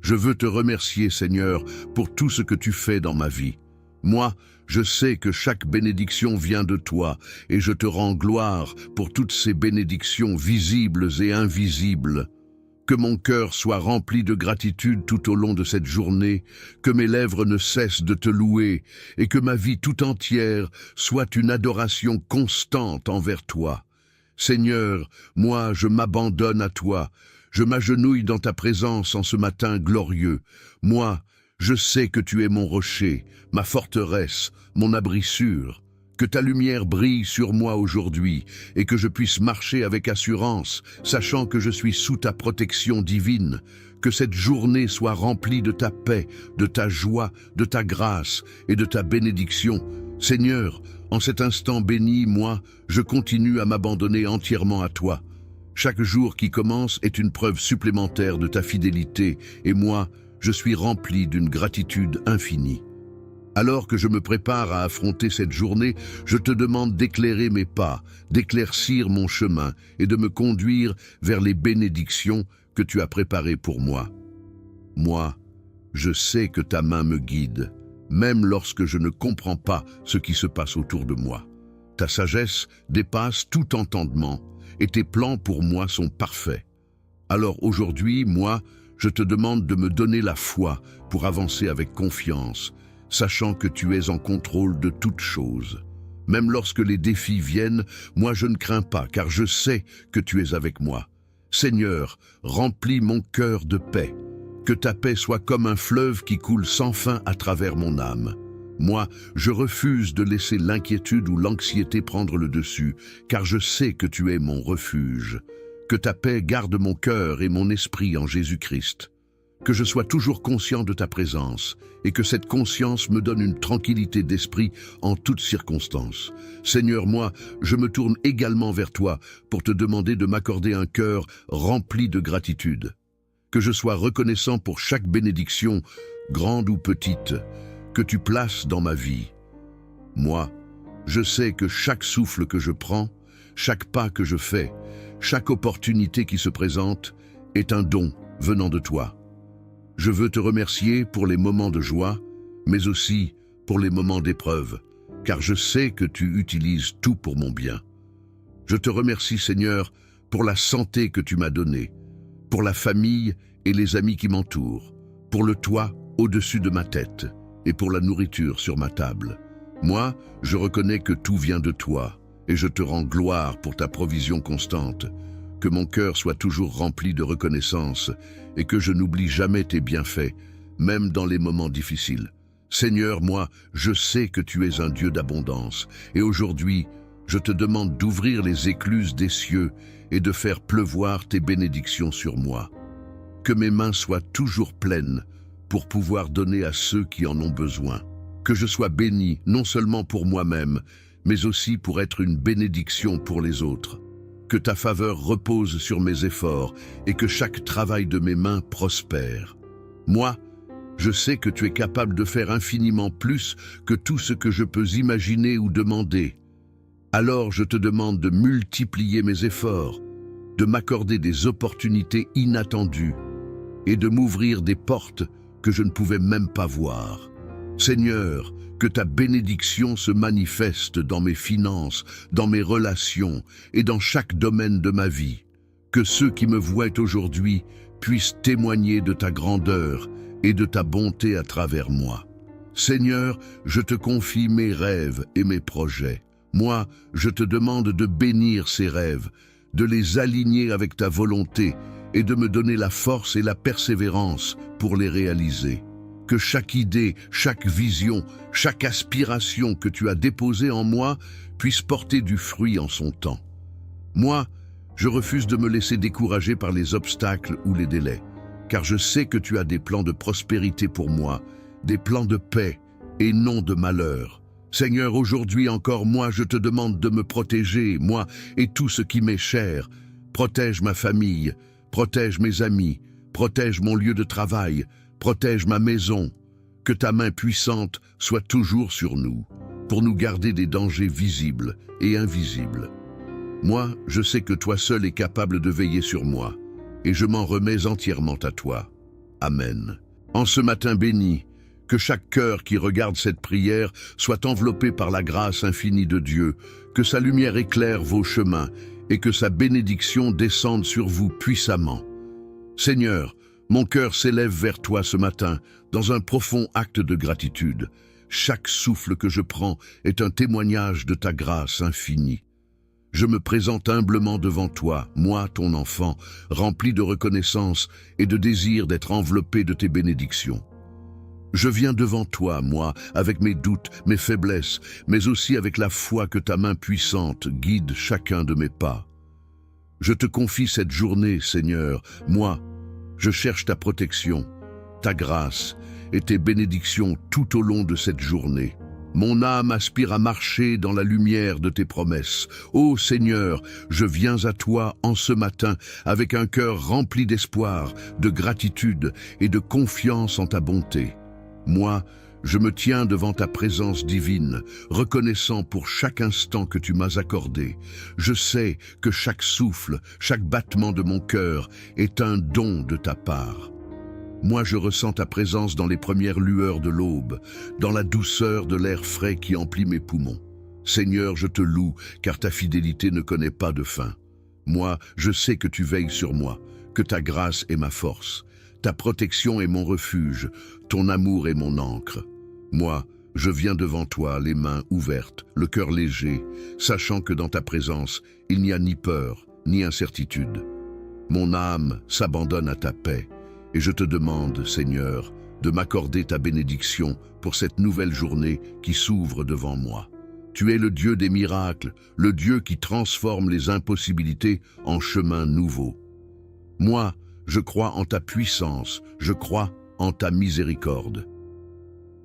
Je veux te remercier, Seigneur, pour tout ce que tu fais dans ma vie. Moi, je sais que chaque bénédiction vient de toi et je te rends gloire pour toutes ces bénédictions visibles et invisibles. Que mon cœur soit rempli de gratitude tout au long de cette journée, que mes lèvres ne cessent de te louer et que ma vie tout entière soit une adoration constante envers toi. Seigneur, moi, je m'abandonne à toi. Je m'agenouille dans ta présence en ce matin glorieux. Moi, je sais que tu es mon rocher, ma forteresse, mon abri sûr. Que ta lumière brille sur moi aujourd'hui et que je puisse marcher avec assurance, sachant que je suis sous ta protection divine. Que cette journée soit remplie de ta paix, de ta joie, de ta grâce et de ta bénédiction. Seigneur, en cet instant béni, moi, je continue à m'abandonner entièrement à toi. Chaque jour qui commence est une preuve supplémentaire de ta fidélité et moi, je suis rempli d'une gratitude infinie. Alors que je me prépare à affronter cette journée, je te demande d'éclairer mes pas, d'éclaircir mon chemin et de me conduire vers les bénédictions que tu as préparées pour moi. Moi, je sais que ta main me guide, même lorsque je ne comprends pas ce qui se passe autour de moi. Ta sagesse dépasse tout entendement et tes plans pour moi sont parfaits. Alors aujourd'hui, moi, je te demande de me donner la foi pour avancer avec confiance, sachant que tu es en contrôle de toutes choses. Même lorsque les défis viennent, moi je ne crains pas, car je sais que tu es avec moi. Seigneur, remplis mon cœur de paix. Que ta paix soit comme un fleuve qui coule sans fin à travers mon âme. Moi, je refuse de laisser l'inquiétude ou l'anxiété prendre le dessus, car je sais que tu es mon refuge. Que ta paix garde mon cœur et mon esprit en Jésus-Christ. Que je sois toujours conscient de ta présence et que cette conscience me donne une tranquillité d'esprit en toutes circonstances. Seigneur, moi, je me tourne également vers toi pour te demander de m'accorder un cœur rempli de gratitude. Que je sois reconnaissant pour chaque bénédiction, grande ou petite, que tu places dans ma vie. Moi, je sais que chaque souffle que je prends, chaque pas que je fais, chaque opportunité qui se présente est un don venant de toi. Je veux te remercier pour les moments de joie, mais aussi pour les moments d'épreuve, car je sais que tu utilises tout pour mon bien. Je te remercie, Seigneur, pour la santé que tu m'as donnée, pour la famille et les amis qui m'entourent, pour le toit au-dessus de ma tête et pour la nourriture sur ma table. Moi, je reconnais que tout vient de toi et je te rends gloire pour ta provision constante. Que mon cœur soit toujours rempli de reconnaissance et que je n'oublie jamais tes bienfaits, même dans les moments difficiles. Seigneur, moi, je sais que tu es un Dieu d'abondance et aujourd'hui, je te demande d'ouvrir les écluses des cieux et de faire pleuvoir tes bénédictions sur moi. Que mes mains soient toujours pleines pour pouvoir donner à ceux qui en ont besoin. Que je sois béni non seulement pour moi-même, mais aussi pour être une bénédiction pour les autres. Que ta faveur repose sur mes efforts et que chaque travail de mes mains prospère. Moi, je sais que tu es capable de faire infiniment plus que tout ce que je peux imaginer ou demander. Alors je te demande de multiplier mes efforts, de m'accorder des opportunités inattendues et de m'ouvrir des portes que je ne pouvais même pas voir. Seigneur, que ta bénédiction se manifeste dans mes finances, dans mes relations et dans chaque domaine de ma vie. Que ceux qui me voient aujourd'hui puissent témoigner de ta grandeur et de ta bonté à travers moi. Seigneur, je te confie mes rêves et mes projets. Moi, je te demande de bénir ces rêves, de les aligner avec ta volonté et de me donner la force et la persévérance pour les réaliser. Que chaque idée, chaque vision, chaque aspiration que tu as déposée en moi puisse porter du fruit en son temps. Moi, je refuse de me laisser décourager par les obstacles ou les délais, car je sais que tu as des plans de prospérité pour moi, des plans de paix et non de malheur. Seigneur, aujourd'hui encore, moi, je te demande de me protéger, moi et tout ce qui m'est cher. Protège ma famille, protège mes amis, protège mon lieu de travail, protège ma maison, que ta main puissante soit toujours sur nous, pour nous garder des dangers visibles et invisibles. Moi, je sais que toi seul es capable de veiller sur moi, et je m'en remets entièrement à toi. Amen. En ce matin béni, que chaque cœur qui regarde cette prière soit enveloppé par la grâce infinie de Dieu, que sa lumière éclaire vos chemins, et que sa bénédiction descende sur vous puissamment. Seigneur, mon cœur s'élève vers toi ce matin dans un profond acte de gratitude. Chaque souffle que je prends est un témoignage de ta grâce infinie. Je me présente humblement devant toi, moi, ton enfant, rempli de reconnaissance et de désir d'être enveloppé de tes bénédictions. Je viens devant toi, moi, avec mes doutes, mes faiblesses, mais aussi avec la foi que ta main puissante guide chacun de mes pas. Je te confie cette journée, Seigneur, moi, je cherche ta protection, ta grâce et tes bénédictions tout au long de cette journée. Mon âme aspire à marcher dans la lumière de tes promesses. Ô Seigneur, je viens à toi en ce matin avec un cœur rempli d'espoir, de gratitude et de confiance en ta bonté. Moi, je me tiens devant ta présence divine, reconnaissant pour chaque instant que tu m'as accordé. Je sais que chaque souffle, chaque battement de mon cœur est un don de ta part. Moi, je ressens ta présence dans les premières lueurs de l'aube, dans la douceur de l'air frais qui emplit mes poumons. Seigneur, je te loue, car ta fidélité ne connaît pas de fin. Moi, je sais que tu veilles sur moi, que ta grâce est ma force. Ta protection est mon refuge, ton amour est mon ancre. Moi, je viens devant toi, les mains ouvertes, le cœur léger, sachant que dans ta présence, il n'y a ni peur, ni incertitude. Mon âme s'abandonne à ta paix, et je te demande, Seigneur, de m'accorder ta bénédiction pour cette nouvelle journée qui s'ouvre devant moi. Tu es le Dieu des miracles, le Dieu qui transforme les impossibilités en chemins nouveaux. Moi, je crois en ta puissance, je crois en ta miséricorde.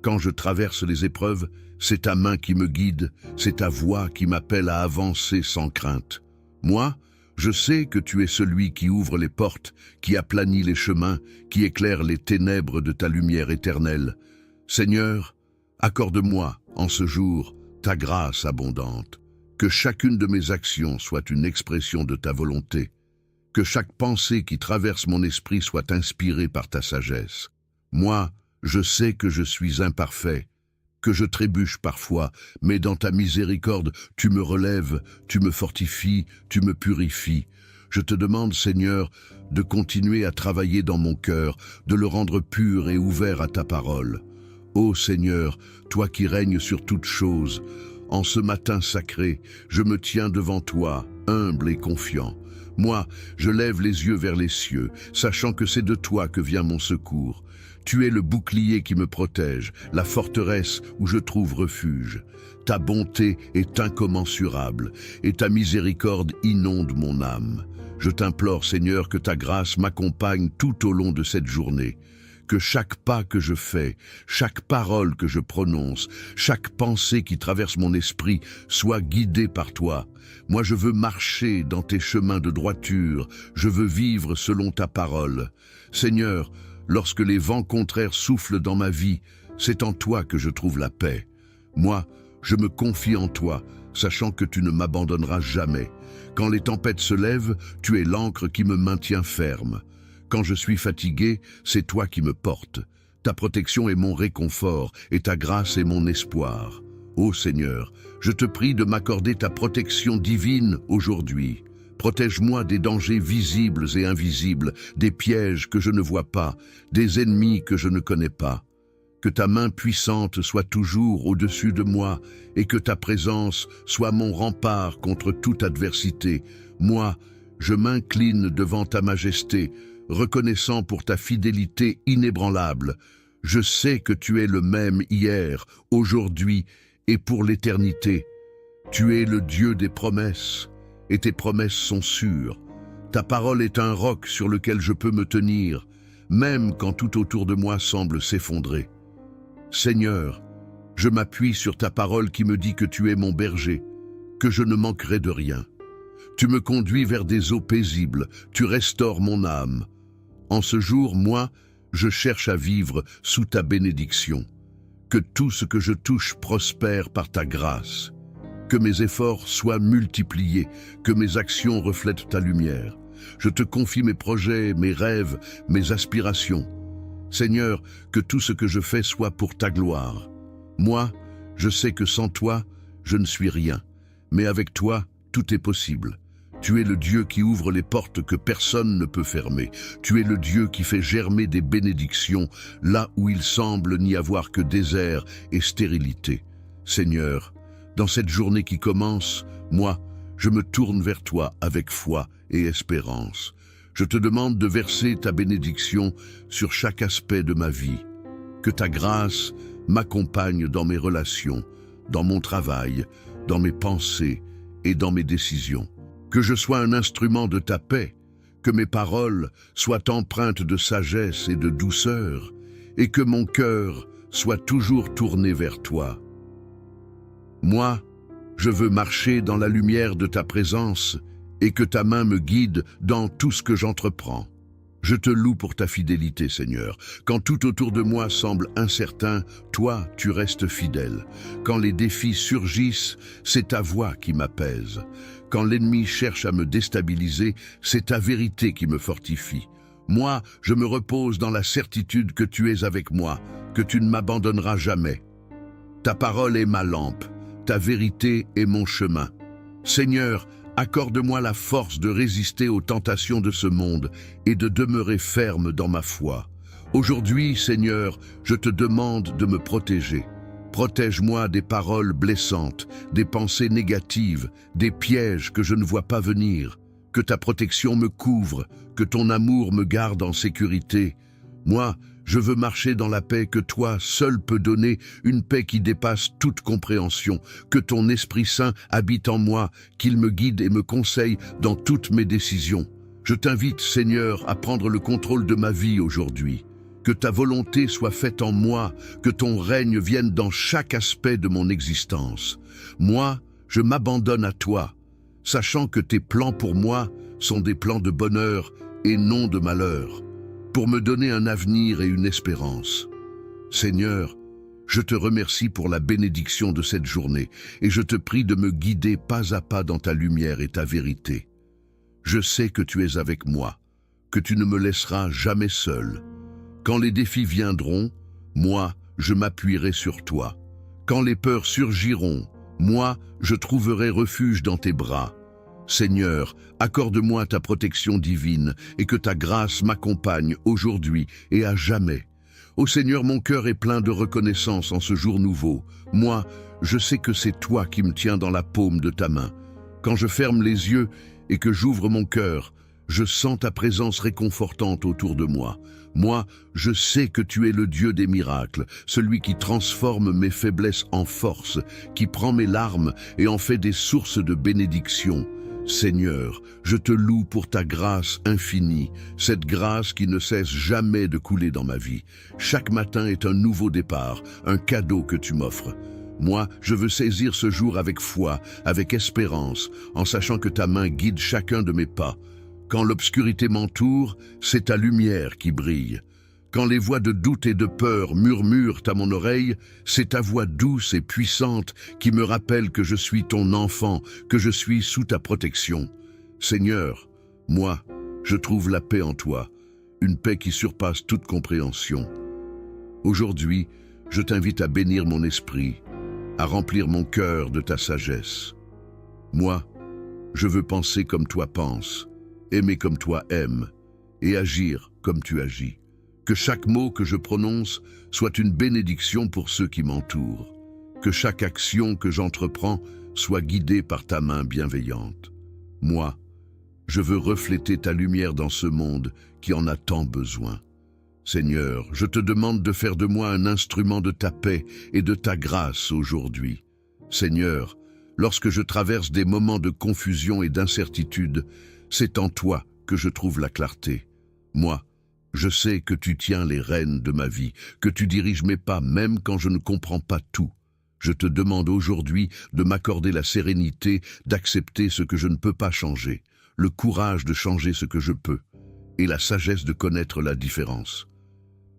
Quand je traverse les épreuves, c'est ta main qui me guide, c'est ta voix qui m'appelle à avancer sans crainte. Moi, je sais que tu es celui qui ouvre les portes, qui aplanit les chemins, qui éclaire les ténèbres de ta lumière éternelle. Seigneur, accorde-moi, en ce jour, ta grâce abondante. Que chacune de mes actions soit une expression de ta volonté. Que chaque pensée qui traverse mon esprit soit inspirée par ta sagesse. Moi, je sais que je suis imparfait, que je trébuche parfois, mais dans ta miséricorde, tu me relèves, tu me fortifies, tu me purifies. Je te demande, Seigneur, de continuer à travailler dans mon cœur, de le rendre pur et ouvert à ta parole. Ô Seigneur, toi qui règnes sur toutes choses, en ce matin sacré, je me tiens devant toi, humble et confiant. Moi, je lève les yeux vers les cieux, sachant que c'est de toi que vient mon secours. Tu es le bouclier qui me protège, la forteresse où je trouve refuge. Ta bonté est incommensurable, et ta miséricorde inonde mon âme. Je t'implore, Seigneur, que ta grâce m'accompagne tout au long de cette journée. Que chaque pas que je fais, chaque parole que je prononce, chaque pensée qui traverse mon esprit soit guidée par toi. Moi, je veux marcher dans tes chemins de droiture, je veux vivre selon ta parole. Seigneur, lorsque les vents contraires soufflent dans ma vie, c'est en toi que je trouve la paix. Moi, je me confie en toi, sachant que tu ne m'abandonneras jamais. Quand les tempêtes se lèvent, tu es l'ancre qui me maintient ferme. Quand je suis fatigué, c'est toi qui me portes. Ta protection est mon réconfort et ta grâce est mon espoir. Ô Seigneur, je te prie de m'accorder ta protection divine aujourd'hui. Protège-moi des dangers visibles et invisibles, des pièges que je ne vois pas, des ennemis que je ne connais pas. Que ta main puissante soit toujours au-dessus de moi et que ta présence soit mon rempart contre toute adversité. Moi, je m'incline devant ta majesté, reconnaissant pour ta fidélité inébranlable. Je sais que tu es le même hier, aujourd'hui et pour l'éternité. Tu es le Dieu des promesses, et tes promesses sont sûres. Ta parole est un roc sur lequel je peux me tenir, même quand tout autour de moi semble s'effondrer. Seigneur, je m'appuie sur ta parole qui me dit que tu es mon berger, que je ne manquerai de rien. Tu me conduis vers des eaux paisibles, tu restaures mon âme. En ce jour, moi, je cherche à vivre sous ta bénédiction. Que tout ce que je touche prospère par ta grâce. Que mes efforts soient multipliés, que mes actions reflètent ta lumière. Je te confie mes projets, mes rêves, mes aspirations. Seigneur, que tout ce que je fais soit pour ta gloire. Moi, je sais que sans toi, je ne suis rien, mais avec toi, tout est possible. Tu es le Dieu qui ouvre les portes que personne ne peut fermer. Tu es le Dieu qui fait germer des bénédictions là où il semble n'y avoir que désert et stérilité. Seigneur, dans cette journée qui commence, moi, je me tourne vers toi avec foi et espérance. Je te demande de verser ta bénédiction sur chaque aspect de ma vie. Que ta grâce m'accompagne dans mes relations, dans mon travail, dans mes pensées et dans mes décisions. Que je sois un instrument de ta paix, que mes paroles soient empreintes de sagesse et de douceur, et que mon cœur soit toujours tourné vers toi. Moi, je veux marcher dans la lumière de ta présence et que ta main me guide dans tout ce que j'entreprends. Je te loue pour ta fidélité, Seigneur. Quand tout autour de moi semble incertain, toi, tu restes fidèle. Quand les défis surgissent, c'est ta voix qui m'apaise. Quand l'ennemi cherche à me déstabiliser, c'est ta vérité qui me fortifie. Moi, je me repose dans la certitude que tu es avec moi, que tu ne m'abandonneras jamais. Ta parole est ma lampe, ta vérité est mon chemin. Seigneur, accorde-moi la force de résister aux tentations de ce monde et de demeurer ferme dans ma foi. Aujourd'hui, Seigneur, je te demande de me protéger. Protège-moi des paroles blessantes, des pensées négatives, des pièges que je ne vois pas venir. Que ta protection me couvre, que ton amour me garde en sécurité. Moi, je veux marcher dans la paix que toi seul peux donner, une paix qui dépasse toute compréhension. Que ton Esprit Saint habite en moi, qu'il me guide et me conseille dans toutes mes décisions. Je t'invite, Seigneur, à prendre le contrôle de ma vie aujourd'hui. Que ta volonté soit faite en moi, que ton règne vienne dans chaque aspect de mon existence. Moi, je m'abandonne à toi, sachant que tes plans pour moi sont des plans de bonheur et non de malheur, pour me donner un avenir et une espérance. Seigneur, je te remercie pour la bénédiction de cette journée et je te prie de me guider pas à pas dans ta lumière et ta vérité. Je sais que tu es avec moi, que tu ne me laisseras jamais seul. Quand les défis viendront, moi, je m'appuierai sur toi. Quand les peurs surgiront, moi, je trouverai refuge dans tes bras. Seigneur, accorde-moi ta protection divine et que ta grâce m'accompagne aujourd'hui et à jamais. Ô Seigneur, mon cœur est plein de reconnaissance en ce jour nouveau. Moi, je sais que c'est toi qui me tiens dans la paume de ta main. Quand je ferme les yeux et que j'ouvre mon cœur, je sens ta présence réconfortante autour de moi. Moi, je sais que tu es le Dieu des miracles, celui qui transforme mes faiblesses en force, qui prend mes larmes et en fait des sources de bénédiction. Seigneur, je te loue pour ta grâce infinie, cette grâce qui ne cesse jamais de couler dans ma vie. Chaque matin est un nouveau départ, un cadeau que tu m'offres. Moi, je veux saisir ce jour avec foi, avec espérance, en sachant que ta main guide chacun de mes pas. Quand l'obscurité m'entoure, c'est ta lumière qui brille. Quand les voix de doute et de peur murmurent à mon oreille, c'est ta voix douce et puissante qui me rappelle que je suis ton enfant, que je suis sous ta protection. Seigneur, moi, je trouve la paix en toi, une paix qui surpasse toute compréhension. Aujourd'hui, je t'invite à bénir mon esprit, à remplir mon cœur de ta sagesse. Moi, je veux penser comme toi penses, aimer comme toi aimes, et agir comme tu agis. Que chaque mot que je prononce soit une bénédiction pour ceux qui m'entourent. Que chaque action que j'entreprends soit guidée par ta main bienveillante. Moi, je veux refléter ta lumière dans ce monde qui en a tant besoin. Seigneur, je te demande de faire de moi un instrument de ta paix et de ta grâce aujourd'hui. Seigneur, lorsque je traverse des moments de confusion et d'incertitude, c'est en toi que je trouve la clarté. Moi, je sais que tu tiens les rênes de ma vie, que tu diriges mes pas même quand je ne comprends pas tout. Je te demande aujourd'hui de m'accorder la sérénité d'accepter ce que je ne peux pas changer, le courage de changer ce que je peux, et la sagesse de connaître la différence.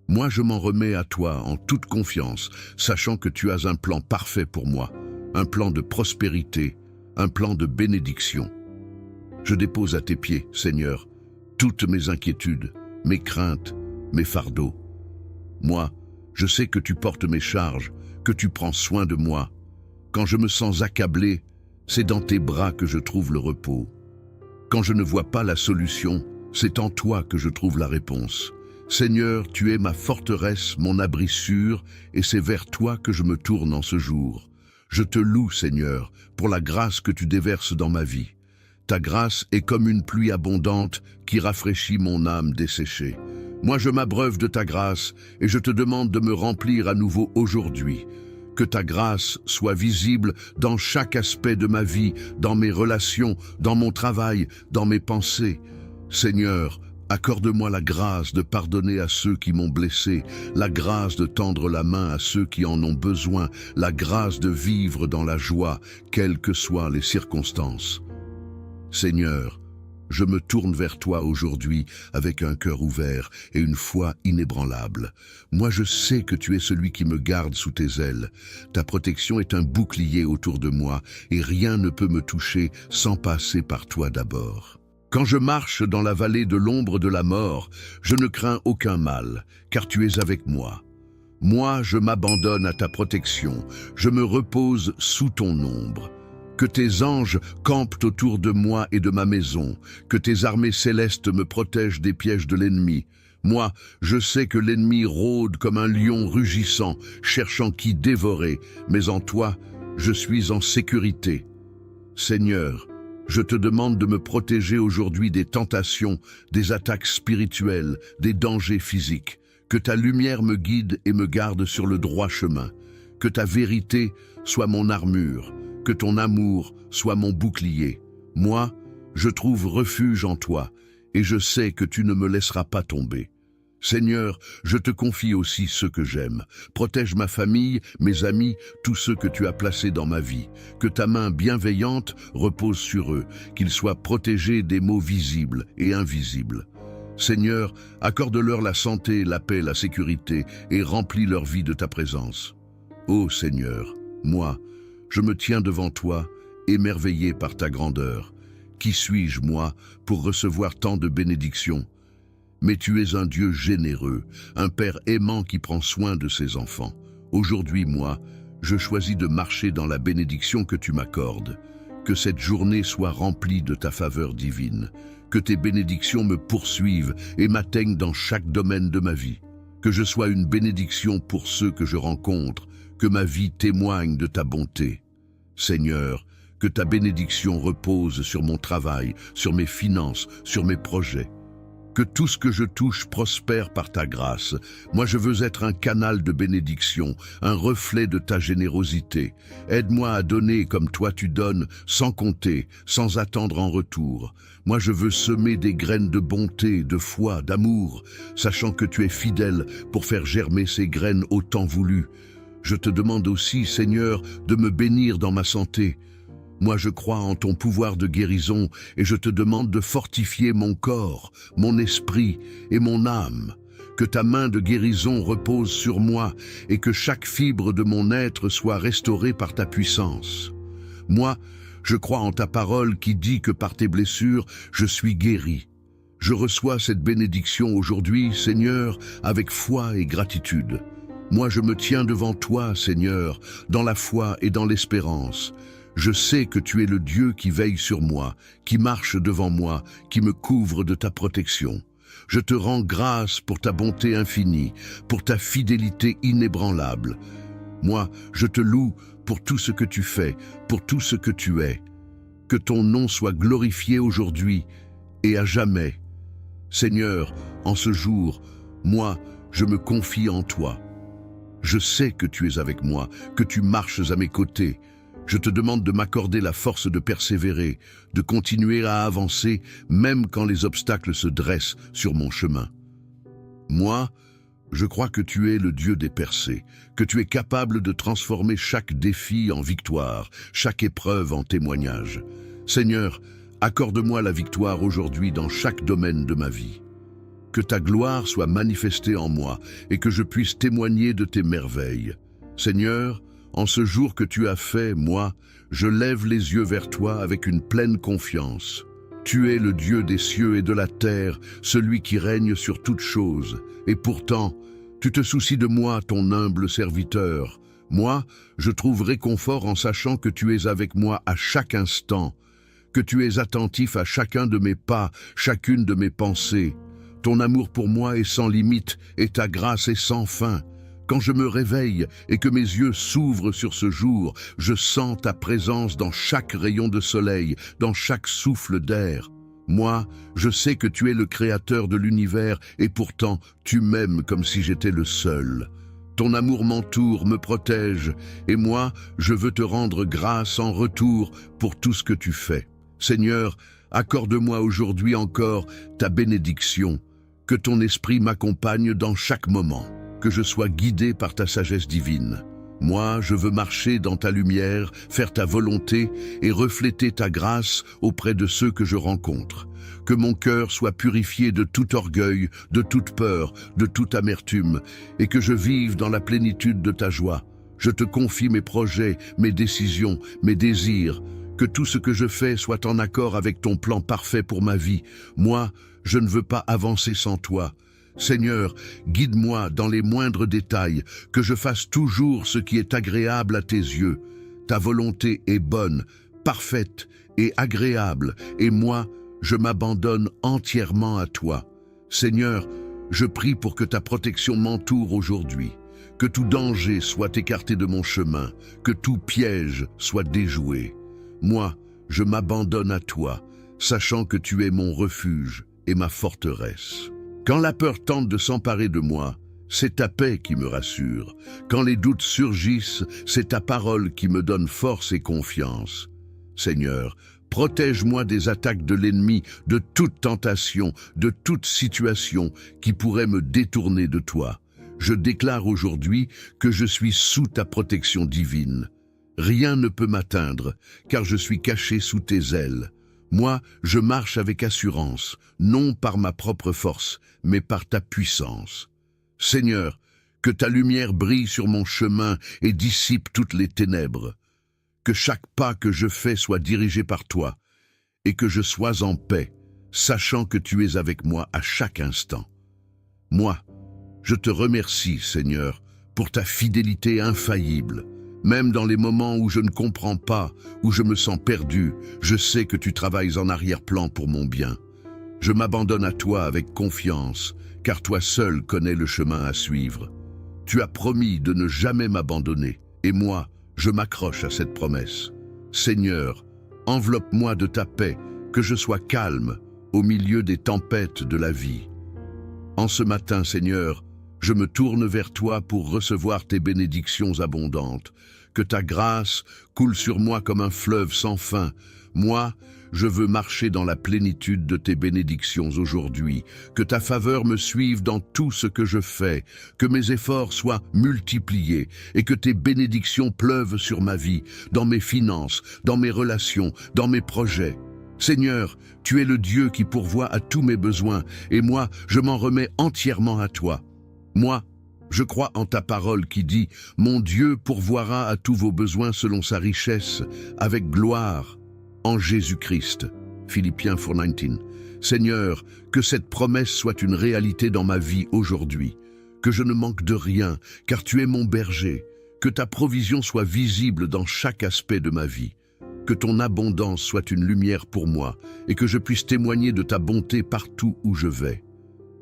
Moi, je m'en remets à toi en toute confiance, sachant que tu as un plan parfait pour moi, un plan de prospérité, un plan de bénédiction. Je dépose à tes pieds, Seigneur, toutes mes inquiétudes, mes craintes, mes fardeaux. Moi, je sais que tu portes mes charges, que tu prends soin de moi. Quand je me sens accablé, c'est dans tes bras que je trouve le repos. Quand je ne vois pas la solution, c'est en toi que je trouve la réponse. Seigneur, tu es ma forteresse, mon abri sûr, et c'est vers toi que je me tourne en ce jour. Je te loue, Seigneur, pour la grâce que tu déverses dans ma vie. Ta grâce est comme une pluie abondante qui rafraîchit mon âme desséchée. Moi, je m'abreuve de ta grâce et je te demande de me remplir à nouveau aujourd'hui. Que ta grâce soit visible dans chaque aspect de ma vie, dans mes relations, dans mon travail, dans mes pensées. Seigneur, accorde-moi la grâce de pardonner à ceux qui m'ont blessé, la grâce de tendre la main à ceux qui en ont besoin, la grâce de vivre dans la joie, quelles que soient les circonstances. Seigneur, je me tourne vers toi aujourd'hui avec un cœur ouvert et une foi inébranlable. Moi, je sais que tu es celui qui me garde sous tes ailes. Ta protection est un bouclier autour de moi et rien ne peut me toucher sans passer par toi d'abord. Quand je marche dans la vallée de l'ombre de la mort, je ne crains aucun mal, car tu es avec moi. Moi, je m'abandonne à ta protection, je me repose sous ton ombre. Que tes anges campent autour de moi et de ma maison, que tes armées célestes me protègent des pièges de l'ennemi. Moi, je sais que l'ennemi rôde comme un lion rugissant, cherchant qui dévorer, mais en toi, je suis en sécurité. Seigneur, je te demande de me protéger aujourd'hui des tentations, des attaques spirituelles, des dangers physiques. Que ta lumière me guide et me garde sur le droit chemin. Que ta vérité soit mon armure, que ton amour soit mon bouclier. Moi, je trouve refuge en toi, et je sais que tu ne me laisseras pas tomber. Seigneur, je te confie aussi ceux que j'aime. Protège ma famille, mes amis, tous ceux que tu as placés dans ma vie. Que ta main bienveillante repose sur eux, qu'ils soient protégés des maux visibles et invisibles. Seigneur, accorde-leur la santé, la paix, la sécurité et remplis leur vie de ta présence. Ô Seigneur, moi, je me tiens devant toi, émerveillé par ta grandeur. Qui suis-je, moi, pour recevoir tant de bénédictions? Mais tu es un Dieu généreux, un Père aimant qui prend soin de ses enfants. Aujourd'hui, moi, je choisis de marcher dans la bénédiction que tu m'accordes. Que cette journée soit remplie de ta faveur divine. Que tes bénédictions me poursuivent et m'atteignent dans chaque domaine de ma vie. Que je sois une bénédiction pour ceux que je rencontre. Que ma vie témoigne de ta bonté. Seigneur, que ta bénédiction repose sur mon travail, sur mes finances, sur mes projets. Que tout ce que je touche prospère par ta grâce. Moi, je veux être un canal de bénédiction, un reflet de ta générosité. Aide-moi à donner comme toi tu donnes, sans compter, sans attendre en retour. Moi, je veux semer des graines de bonté, de foi, d'amour, sachant que tu es fidèle pour faire germer ces graines au temps voulu. Je te demande aussi, Seigneur, de me bénir dans ma santé. Moi, je crois en ton pouvoir de guérison et je te demande de fortifier mon corps, mon esprit et mon âme. Que ta main de guérison repose sur moi et que chaque fibre de mon être soit restaurée par ta puissance. Moi, je crois en ta parole qui dit que par tes blessures, je suis guéri. Je reçois cette bénédiction aujourd'hui, Seigneur, avec foi et gratitude. Moi, je me tiens devant toi, Seigneur, dans la foi et dans l'espérance. Je sais que tu es le Dieu qui veille sur moi, qui marche devant moi, qui me couvre de ta protection. Je te rends grâce pour ta bonté infinie, pour ta fidélité inébranlable. Moi, je te loue pour tout ce que tu fais, pour tout ce que tu es. Que ton nom soit glorifié aujourd'hui et à jamais. Seigneur, en ce jour, moi, je me confie en toi. Je sais que tu es avec moi, que tu marches à mes côtés. Je te demande de m'accorder la force de persévérer, de continuer à avancer, même quand les obstacles se dressent sur mon chemin. Moi, je crois que tu es le Dieu des percées, que tu es capable de transformer chaque défi en victoire, chaque épreuve en témoignage. Seigneur, accorde-moi la victoire aujourd'hui dans chaque domaine de ma vie. Que ta gloire soit manifestée en moi et que je puisse témoigner de tes merveilles. Seigneur, en ce jour que tu as fait, moi, je lève les yeux vers toi avec une pleine confiance. Tu es le Dieu des cieux et de la terre, celui qui règne sur toutes choses. Et pourtant, tu te soucies de moi, ton humble serviteur. Moi, je trouve réconfort en sachant que tu es avec moi à chaque instant, que tu es attentif à chacun de mes pas, chacune de mes pensées. Ton amour pour moi est sans limite et ta grâce est sans fin. Quand je me réveille et que mes yeux s'ouvrent sur ce jour, je sens ta présence dans chaque rayon de soleil, dans chaque souffle d'air. Moi, je sais que tu es le créateur de l'univers et pourtant tu m'aimes comme si j'étais le seul. Ton amour m'entoure, me protège et moi, je veux te rendre grâce en retour pour tout ce que tu fais. Seigneur, accorde-moi aujourd'hui encore ta bénédiction, que ton esprit m'accompagne dans chaque moment. Que je sois guidé par ta sagesse divine. Moi, je veux marcher dans ta lumière, faire ta volonté et refléter ta grâce auprès de ceux que je rencontre. Que mon cœur soit purifié de tout orgueil, de toute peur, de toute amertume, et que je vive dans la plénitude de ta joie. Je te confie mes projets, mes décisions, mes désirs. Que tout ce que je fais soit en accord avec ton plan parfait pour ma vie. Moi, je ne veux pas avancer sans toi. Seigneur, guide-moi dans les moindres détails, que je fasse toujours ce qui est agréable à tes yeux. Ta volonté est bonne, parfaite et agréable, et moi, je m'abandonne entièrement à toi. Seigneur, je prie pour que ta protection m'entoure aujourd'hui, que tout danger soit écarté de mon chemin, que tout piège soit déjoué. Moi, je m'abandonne à toi, sachant que tu es mon refuge et ma forteresse. Quand la peur tente de s'emparer de moi, c'est ta paix qui me rassure. Quand les doutes surgissent, c'est ta parole qui me donne force et confiance. Seigneur, protège-moi des attaques de l'ennemi, de toute tentation, de toute situation qui pourrait me détourner de toi. Je déclare aujourd'hui que je suis sous ta protection divine. Rien ne peut m'atteindre, car je suis caché sous tes ailes. Moi, je marche avec assurance, non par ma propre force, mais par ta puissance. Seigneur, que ta lumière brille sur mon chemin et dissipe toutes les ténèbres. Que chaque pas que je fais soit dirigé par toi, et que je sois en paix, sachant que tu es avec moi à chaque instant. Moi, je te remercie, Seigneur, pour ta fidélité infaillible. Même dans les moments où je ne comprends pas, où je me sens perdu, je sais que tu travailles en arrière-plan pour mon bien. Je m'abandonne à toi avec confiance, car toi seul connais le chemin à suivre. Tu as promis de ne jamais m'abandonner, et moi, je m'accroche à cette promesse. Seigneur, enveloppe-moi de ta paix, que je sois calme au milieu des tempêtes de la vie. En ce matin, Seigneur, je me tourne vers toi pour recevoir tes bénédictions abondantes. Que ta grâce coule sur moi comme un fleuve sans fin. Moi, je veux marcher dans la plénitude de tes bénédictions aujourd'hui. Que ta faveur me suive dans tout ce que je fais. Que mes efforts soient multipliés et que tes bénédictions pleuvent sur ma vie, dans mes finances, dans mes relations, dans mes projets. Seigneur, tu es le Dieu qui pourvoit à tous mes besoins et moi, je m'en remets entièrement à toi. Moi, je crois en ta parole qui dit « Mon Dieu pourvoira à tous vos besoins selon sa richesse, avec gloire, en Jésus-Christ. » Philippiens 4:19. Seigneur, que cette promesse soit une réalité dans ma vie aujourd'hui. Que je ne manque de rien, car tu es mon berger. Que ta provision soit visible dans chaque aspect de ma vie. Que ton abondance soit une lumière pour moi et que je puisse témoigner de ta bonté partout où je vais.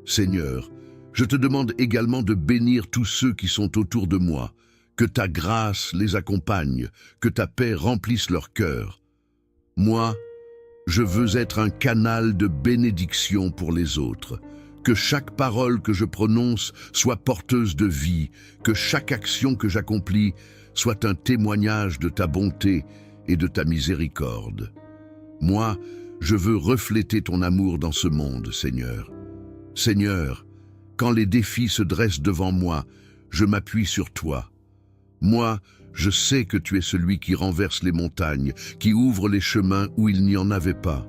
Seigneur, je te demande également de bénir tous ceux qui sont autour de moi, que ta grâce les accompagne, que ta paix remplisse leur cœur. Moi, je veux être un canal de bénédiction pour les autres, que chaque parole que je prononce soit porteuse de vie, que chaque action que j'accomplis soit un témoignage de ta bonté et de ta miséricorde. Moi, je veux refléter ton amour dans ce monde, Seigneur. Seigneur, quand les défis se dressent devant moi, je m'appuie sur toi. Moi, je sais que tu es celui qui renverse les montagnes, qui ouvre les chemins où il n'y en avait pas.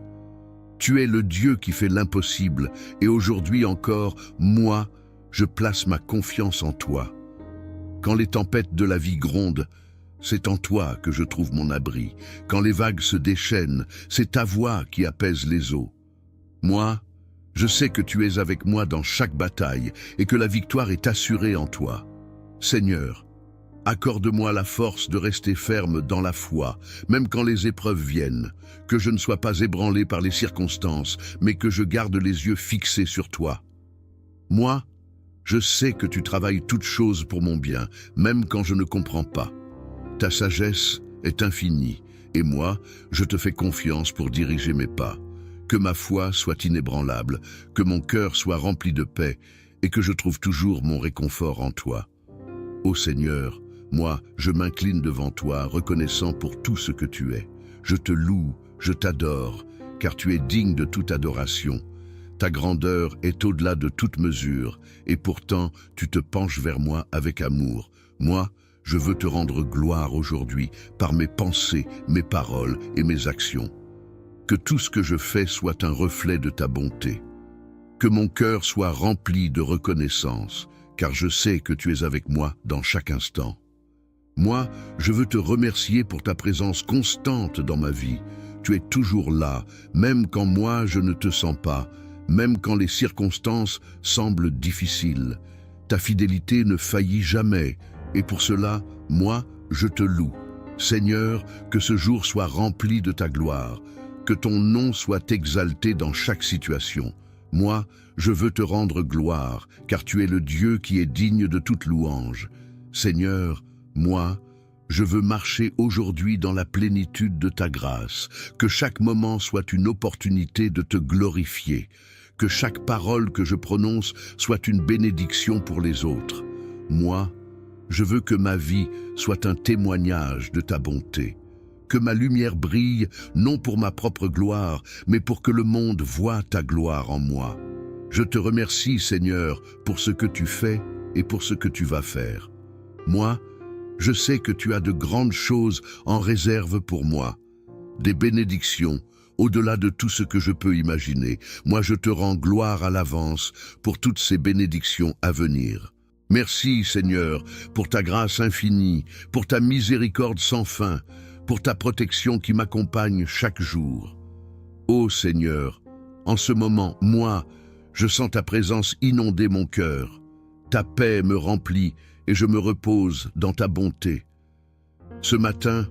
Tu es le Dieu qui fait l'impossible, et aujourd'hui encore, moi, je place ma confiance en toi. Quand les tempêtes de la vie grondent, c'est en toi que je trouve mon abri. Quand les vagues se déchaînent, c'est ta voix qui apaise les eaux. Moi, je sais que tu es avec moi dans chaque bataille et que la victoire est assurée en toi. Seigneur, accorde-moi la force de rester ferme dans la foi, même quand les épreuves viennent, que je ne sois pas ébranlé par les circonstances, mais que je garde les yeux fixés sur toi. Moi, je sais que tu travailles toutes choses pour mon bien, même quand je ne comprends pas. Ta sagesse est infinie, et moi, je te fais confiance pour diriger mes pas. Que ma foi soit inébranlable, que mon cœur soit rempli de paix, et que je trouve toujours mon réconfort en toi. Ô Seigneur, moi, je m'incline devant toi, reconnaissant pour tout ce que tu es. Je te loue, je t'adore, car tu es digne de toute adoration. Ta grandeur est au-delà de toute mesure, et pourtant tu te penches vers moi avec amour. Moi, je veux te rendre gloire aujourd'hui par mes pensées, mes paroles et mes actions. Que tout ce que je fais soit un reflet de ta bonté. Que mon cœur soit rempli de reconnaissance, car je sais que tu es avec moi dans chaque instant. Moi, je veux te remercier pour ta présence constante dans ma vie. Tu es toujours là, même quand moi je ne te sens pas, même quand les circonstances semblent difficiles. Ta fidélité ne faillit jamais, et pour cela, moi, je te loue. Seigneur, que ce jour soit rempli de ta gloire, que ton nom soit exalté dans chaque situation. Moi, je veux te rendre gloire, car tu es le Dieu qui est digne de toute louange. Seigneur, moi, je veux marcher aujourd'hui dans la plénitude de ta grâce, que chaque moment soit une opportunité de te glorifier, que chaque parole que je prononce soit une bénédiction pour les autres. Moi, je veux que ma vie soit un témoignage de ta bonté, que ma lumière brille non pour ma propre gloire, mais pour que le monde voie ta gloire en moi. Je te remercie, Seigneur, pour ce que tu fais et pour ce que tu vas faire. Moi, je sais que tu as de grandes choses en réserve pour moi, des bénédictions, au-delà de tout ce que je peux imaginer. Moi, je te rends gloire à l'avance pour toutes ces bénédictions à venir. Merci, Seigneur, pour ta grâce infinie, pour ta miséricorde sans fin, pour ta protection qui m'accompagne chaque jour. Ô Seigneur, en ce moment, moi, je sens ta présence inonder mon cœur. Ta paix me remplit et je me repose dans ta bonté. Ce matin,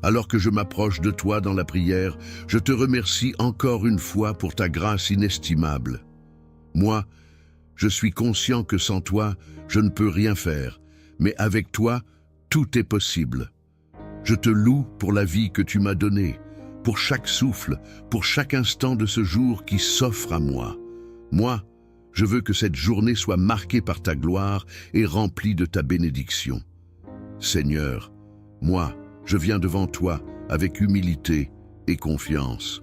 alors que je m'approche de toi dans la prière, je te remercie encore une fois pour ta grâce inestimable. Moi, je suis conscient que sans toi, je ne peux rien faire, mais avec toi, tout est possible. Je te loue pour la vie que tu m'as donnée, pour chaque souffle, pour chaque instant de ce jour qui s'offre à moi. Moi, je veux que cette journée soit marquée par ta gloire et remplie de ta bénédiction. Seigneur, moi, je viens devant toi avec humilité et confiance.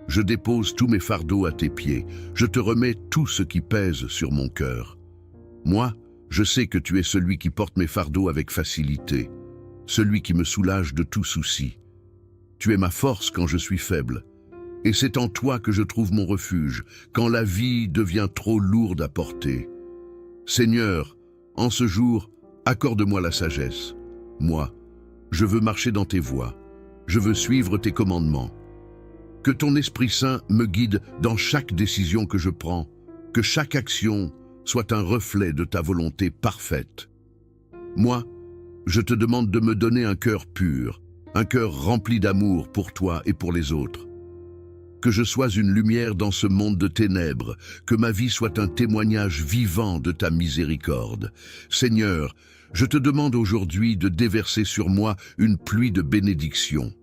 Je dépose tous mes fardeaux à tes pieds. Je te remets tout ce qui pèse sur mon cœur. Moi, je sais que tu es celui qui porte mes fardeaux avec facilité, celui qui me soulage de tout souci. Tu es ma force quand je suis faible. Et c'est en toi que je trouve mon refuge, quand la vie devient trop lourde à porter. Seigneur, en ce jour, accorde-moi la sagesse. Moi, je veux marcher dans tes voies. Je veux suivre tes commandements. Que ton Esprit Saint me guide dans chaque décision que je prends, que chaque action soit un reflet de ta volonté parfaite. Moi, je te demande de me donner un cœur pur, un cœur rempli d'amour pour toi et pour les autres. Que je sois une lumière dans ce monde de ténèbres, que ma vie soit un témoignage vivant de ta miséricorde. Seigneur, je te demande aujourd'hui de déverser sur moi une pluie de bénédictions.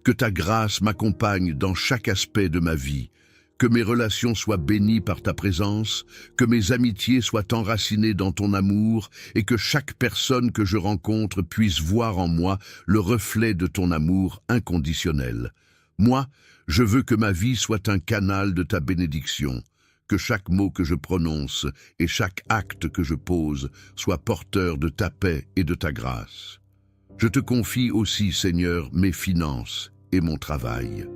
Que ta grâce m'accompagne dans chaque aspect de ma vie, que mes relations soient bénies par ta présence, que mes amitiés soient enracinées dans ton amour et que chaque personne que je rencontre puisse voir en moi le reflet de ton amour inconditionnel. Moi, je veux que ma vie soit un canal de ta bénédiction, que chaque mot que je prononce et chaque acte que je pose soit porteur de ta paix et de ta grâce. Je te confie aussi, Seigneur, mes finances et mon travail.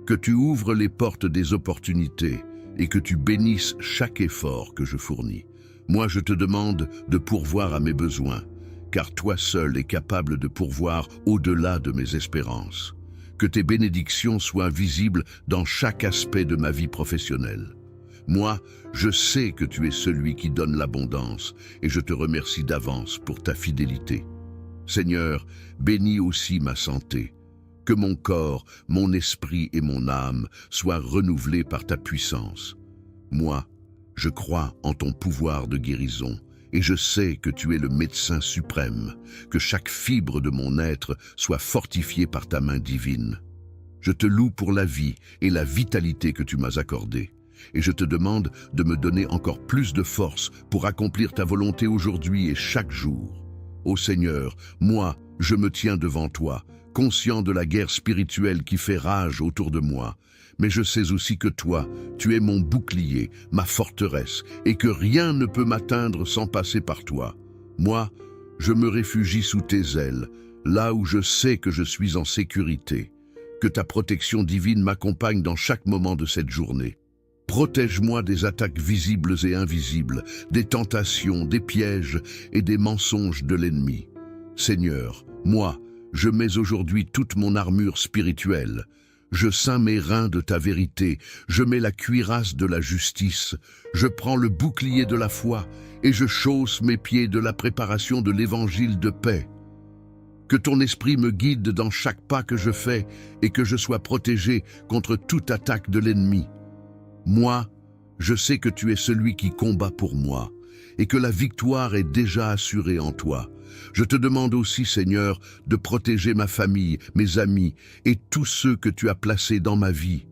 Que tu ouvres les portes des opportunités et que tu bénisses chaque effort que je fournis. Moi, je te demande de pourvoir à mes besoins, car toi seul es capable de pourvoir au-delà de mes espérances. Que tes bénédictions soient visibles dans chaque aspect de ma vie professionnelle. Moi, je sais que tu es celui qui donne l'abondance et je te remercie d'avance pour ta fidélité. Seigneur, bénis aussi ma santé. Que mon corps, mon esprit et mon âme soient renouvelés par ta puissance. Moi, je crois en ton pouvoir de guérison et je sais que tu es le médecin suprême, que chaque fibre de mon être soit fortifiée par ta main divine. Je te loue pour la vie et la vitalité que tu m'as accordée, et je te demande de me donner encore plus de force pour accomplir ta volonté aujourd'hui et chaque jour. Ô Seigneur, moi, je me tiens devant toi, conscient de la guerre spirituelle qui fait rage autour de moi. Mais je sais aussi que toi, tu es mon bouclier, ma forteresse, et que rien ne peut m'atteindre sans passer par toi. Moi, je me réfugie sous tes ailes, là où je sais que je suis en sécurité. Que ta protection divine m'accompagne dans chaque moment de cette journée. Protège-moi des attaques visibles et invisibles, des tentations, des pièges et des mensonges de l'ennemi. Seigneur, moi, je mets aujourd'hui toute mon armure spirituelle. Je ceins mes reins de ta vérité, je mets la cuirasse de la justice, je prends le bouclier de la foi et je chausse mes pieds de la préparation de l'évangile de paix. Que ton esprit me guide dans chaque pas que je fais et que je sois protégé contre toute attaque de l'ennemi. Moi, je sais que tu es celui qui combat pour moi et que la victoire est déjà assurée en toi. Je te demande aussi, Seigneur, de protéger ma famille, mes amis et tous ceux que tu as placés dans ma vie.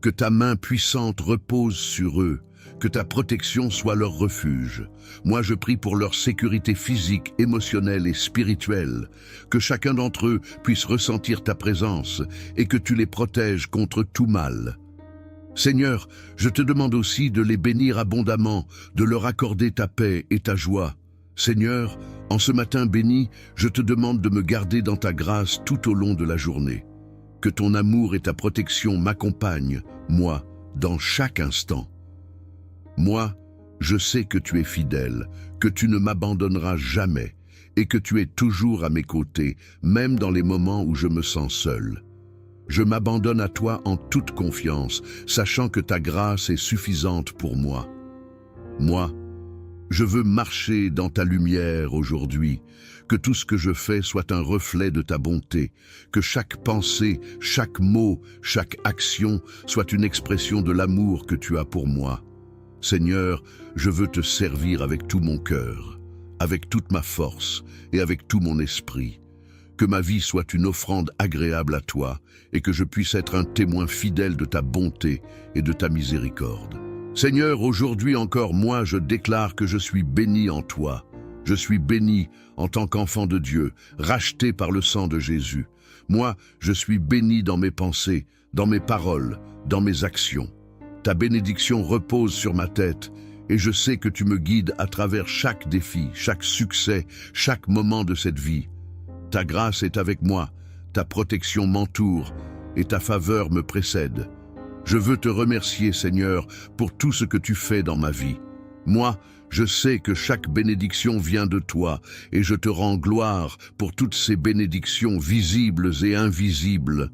Que ta main puissante repose sur eux, que ta protection soit leur refuge. Moi, je prie pour leur sécurité physique, émotionnelle et spirituelle, que chacun d'entre eux puisse ressentir ta présence et que tu les protèges contre tout mal. Seigneur, je te demande aussi de les bénir abondamment, de leur accorder ta paix et ta joie. Seigneur, en ce matin béni, je te demande de me garder dans ta grâce tout au long de la journée. Que ton amour et ta protection m'accompagnent, moi, dans chaque instant. Moi, je sais que tu es fidèle, que tu ne m'abandonneras jamais et que tu es toujours à mes côtés, même dans les moments où je me sens seul. Je m'abandonne à toi en toute confiance, sachant que ta grâce est suffisante pour moi. Moi, je veux marcher dans ta lumière aujourd'hui, que tout ce que je fais soit un reflet de ta bonté, que chaque pensée, chaque mot, chaque action soit une expression de l'amour que tu as pour moi. Seigneur, je veux te servir avec tout mon cœur, avec toute ma force et avec tout mon esprit. Que ma vie soit une offrande agréable à toi et que je puisse être un témoin fidèle de ta bonté et de ta miséricorde. Seigneur, aujourd'hui encore, moi, je déclare que je suis béni en toi. Je suis béni en tant qu'enfant de Dieu, racheté par le sang de Jésus. Moi, je suis béni dans mes pensées, dans mes paroles, dans mes actions. Ta bénédiction repose sur ma tête et je sais que tu me guides à travers chaque défi, chaque succès, chaque moment de cette vie. Ta grâce est avec moi, ta protection m'entoure et ta faveur me précède. Je veux te remercier, Seigneur, pour tout ce que tu fais dans ma vie. Moi, je sais que chaque bénédiction vient de toi et je te rends gloire pour toutes ces bénédictions visibles et invisibles.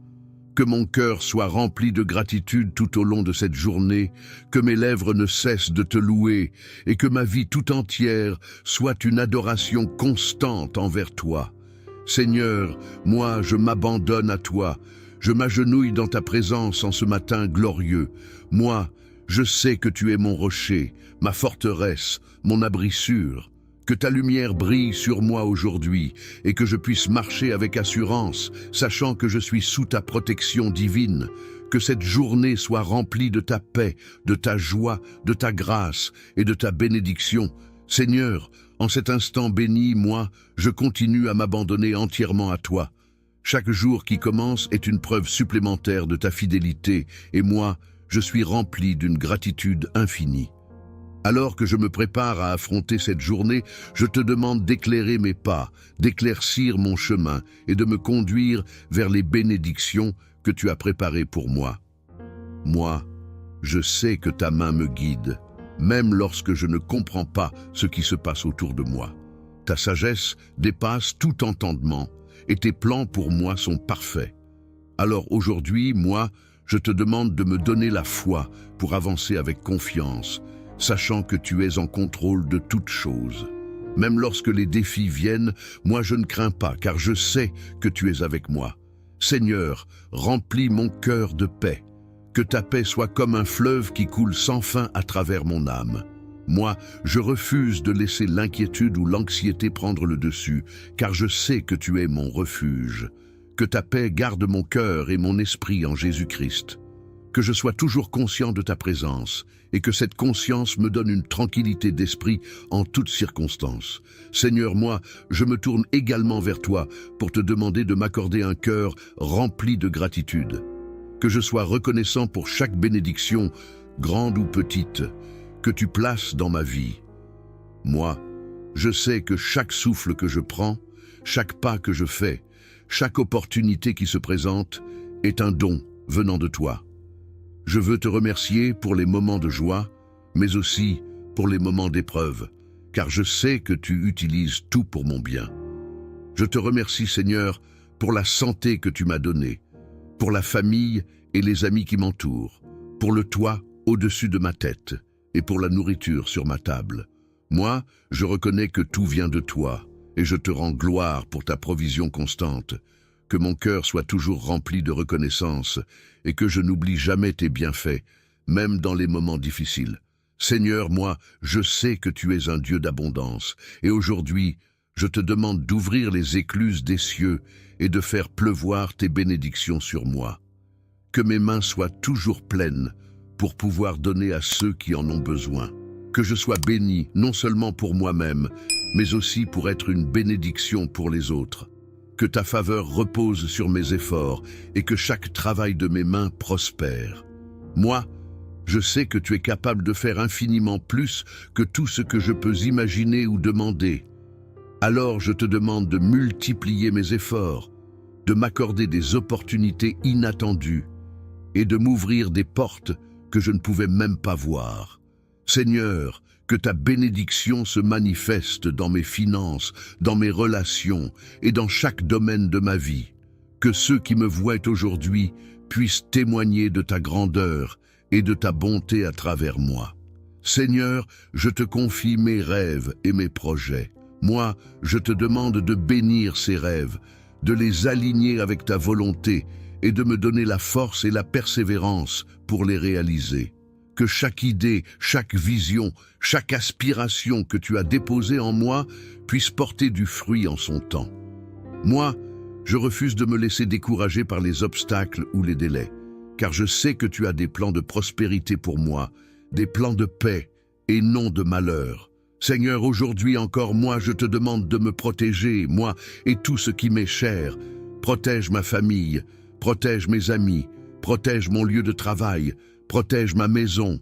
Que mon cœur soit rempli de gratitude tout au long de cette journée, que mes lèvres ne cessent de te louer et que ma vie tout entière soit une adoration constante envers toi. Seigneur, moi je m'abandonne à toi, je m'agenouille dans ta présence en ce matin glorieux. Moi, je sais que tu es mon rocher, ma forteresse, mon abri sûr. Que ta lumière brille sur moi aujourd'hui et que je puisse marcher avec assurance, sachant que je suis sous ta protection divine. Que cette journée soit remplie de ta paix, de ta joie, de ta grâce et de ta bénédiction. Seigneur, en cet instant béni, moi, je continue à m'abandonner entièrement à toi. Chaque jour qui commence est une preuve supplémentaire de ta fidélité et moi, je suis rempli d'une gratitude infinie. Alors que je me prépare à affronter cette journée, je te demande d'éclairer mes pas, d'éclaircir mon chemin et de me conduire vers les bénédictions que tu as préparées pour moi. Moi, je sais que ta main me guide, même lorsque je ne comprends pas ce qui se passe autour de moi. Ta sagesse dépasse tout entendement et tes plans pour moi sont parfaits. Alors aujourd'hui, moi, je te demande de me donner la foi pour avancer avec confiance, sachant que tu es en contrôle de toutes choses. Même lorsque les défis viennent, moi je ne crains pas, car je sais que tu es avec moi. Seigneur, remplis mon cœur de paix. Que ta paix soit comme un fleuve qui coule sans fin à travers mon âme. Moi, je refuse de laisser l'inquiétude ou l'anxiété prendre le dessus, car je sais que tu es mon refuge. Que ta paix garde mon cœur et mon esprit en Jésus-Christ. Que je sois toujours conscient de ta présence et que cette conscience me donne une tranquillité d'esprit en toutes circonstances. Seigneur, moi, je me tourne également vers toi pour te demander de m'accorder un cœur rempli de gratitude. Que je sois reconnaissant pour chaque bénédiction, grande ou petite, que tu places dans ma vie. Moi, je sais que chaque souffle que je prends, chaque pas que je fais, chaque opportunité qui se présente est un don venant de toi. Je veux te remercier pour les moments de joie, mais aussi pour les moments d'épreuve, car je sais que tu utilises tout pour mon bien. Je te remercie, Seigneur, pour la santé que tu m'as donnée, pour la famille et les amis qui m'entourent, pour le toit au-dessus de ma tête et pour la nourriture sur ma table. Moi, je reconnais que tout vient de toi et je te rends gloire pour ta provision constante. Que mon cœur soit toujours rempli de reconnaissance et que je n'oublie jamais tes bienfaits, même dans les moments difficiles. Seigneur, moi, je sais que tu es un Dieu d'abondance, et aujourd'hui, je te demande d'ouvrir les écluses des cieux et de faire pleuvoir tes bénédictions sur moi. Que mes mains soient toujours pleines pour pouvoir donner à ceux qui en ont besoin. Que je sois béni non seulement pour moi-même, mais aussi pour être une bénédiction pour les autres. Que ta faveur repose sur mes efforts et que chaque travail de mes mains prospère. Moi, je sais que tu es capable de faire infiniment plus que tout ce que je peux imaginer ou demander. Alors je te demande de multiplier mes efforts, de m'accorder des opportunités inattendues et de m'ouvrir des portes que je ne pouvais même pas voir. Seigneur, que ta bénédiction se manifeste dans mes finances, dans mes relations et dans chaque domaine de ma vie. Que ceux qui me voient aujourd'hui puissent témoigner de ta grandeur et de ta bonté à travers moi. Seigneur, je te confie mes rêves et mes projets. Moi, je te demande de bénir ces rêves, de les aligner avec ta volonté et de me donner la force et la persévérance pour les réaliser. Que chaque idée, chaque vision, chaque aspiration que tu as déposée en moi puisse porter du fruit en son temps. Moi, je refuse de me laisser décourager par les obstacles ou les délais, car je sais que tu as des plans de prospérité pour moi, des plans de paix et non de malheur. Seigneur, aujourd'hui encore, moi, je te demande de me protéger, moi et tout ce qui m'est cher. Protège ma famille, protège mes amis, protège mon lieu de travail, protège ma maison.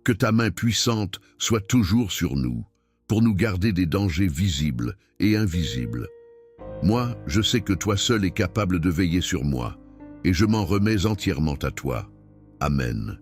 Que ta main puissante soit toujours sur nous, pour nous garder des dangers visibles et invisibles. Moi, je sais que toi seul es capable de veiller sur moi, et je m'en remets entièrement à toi. Amen.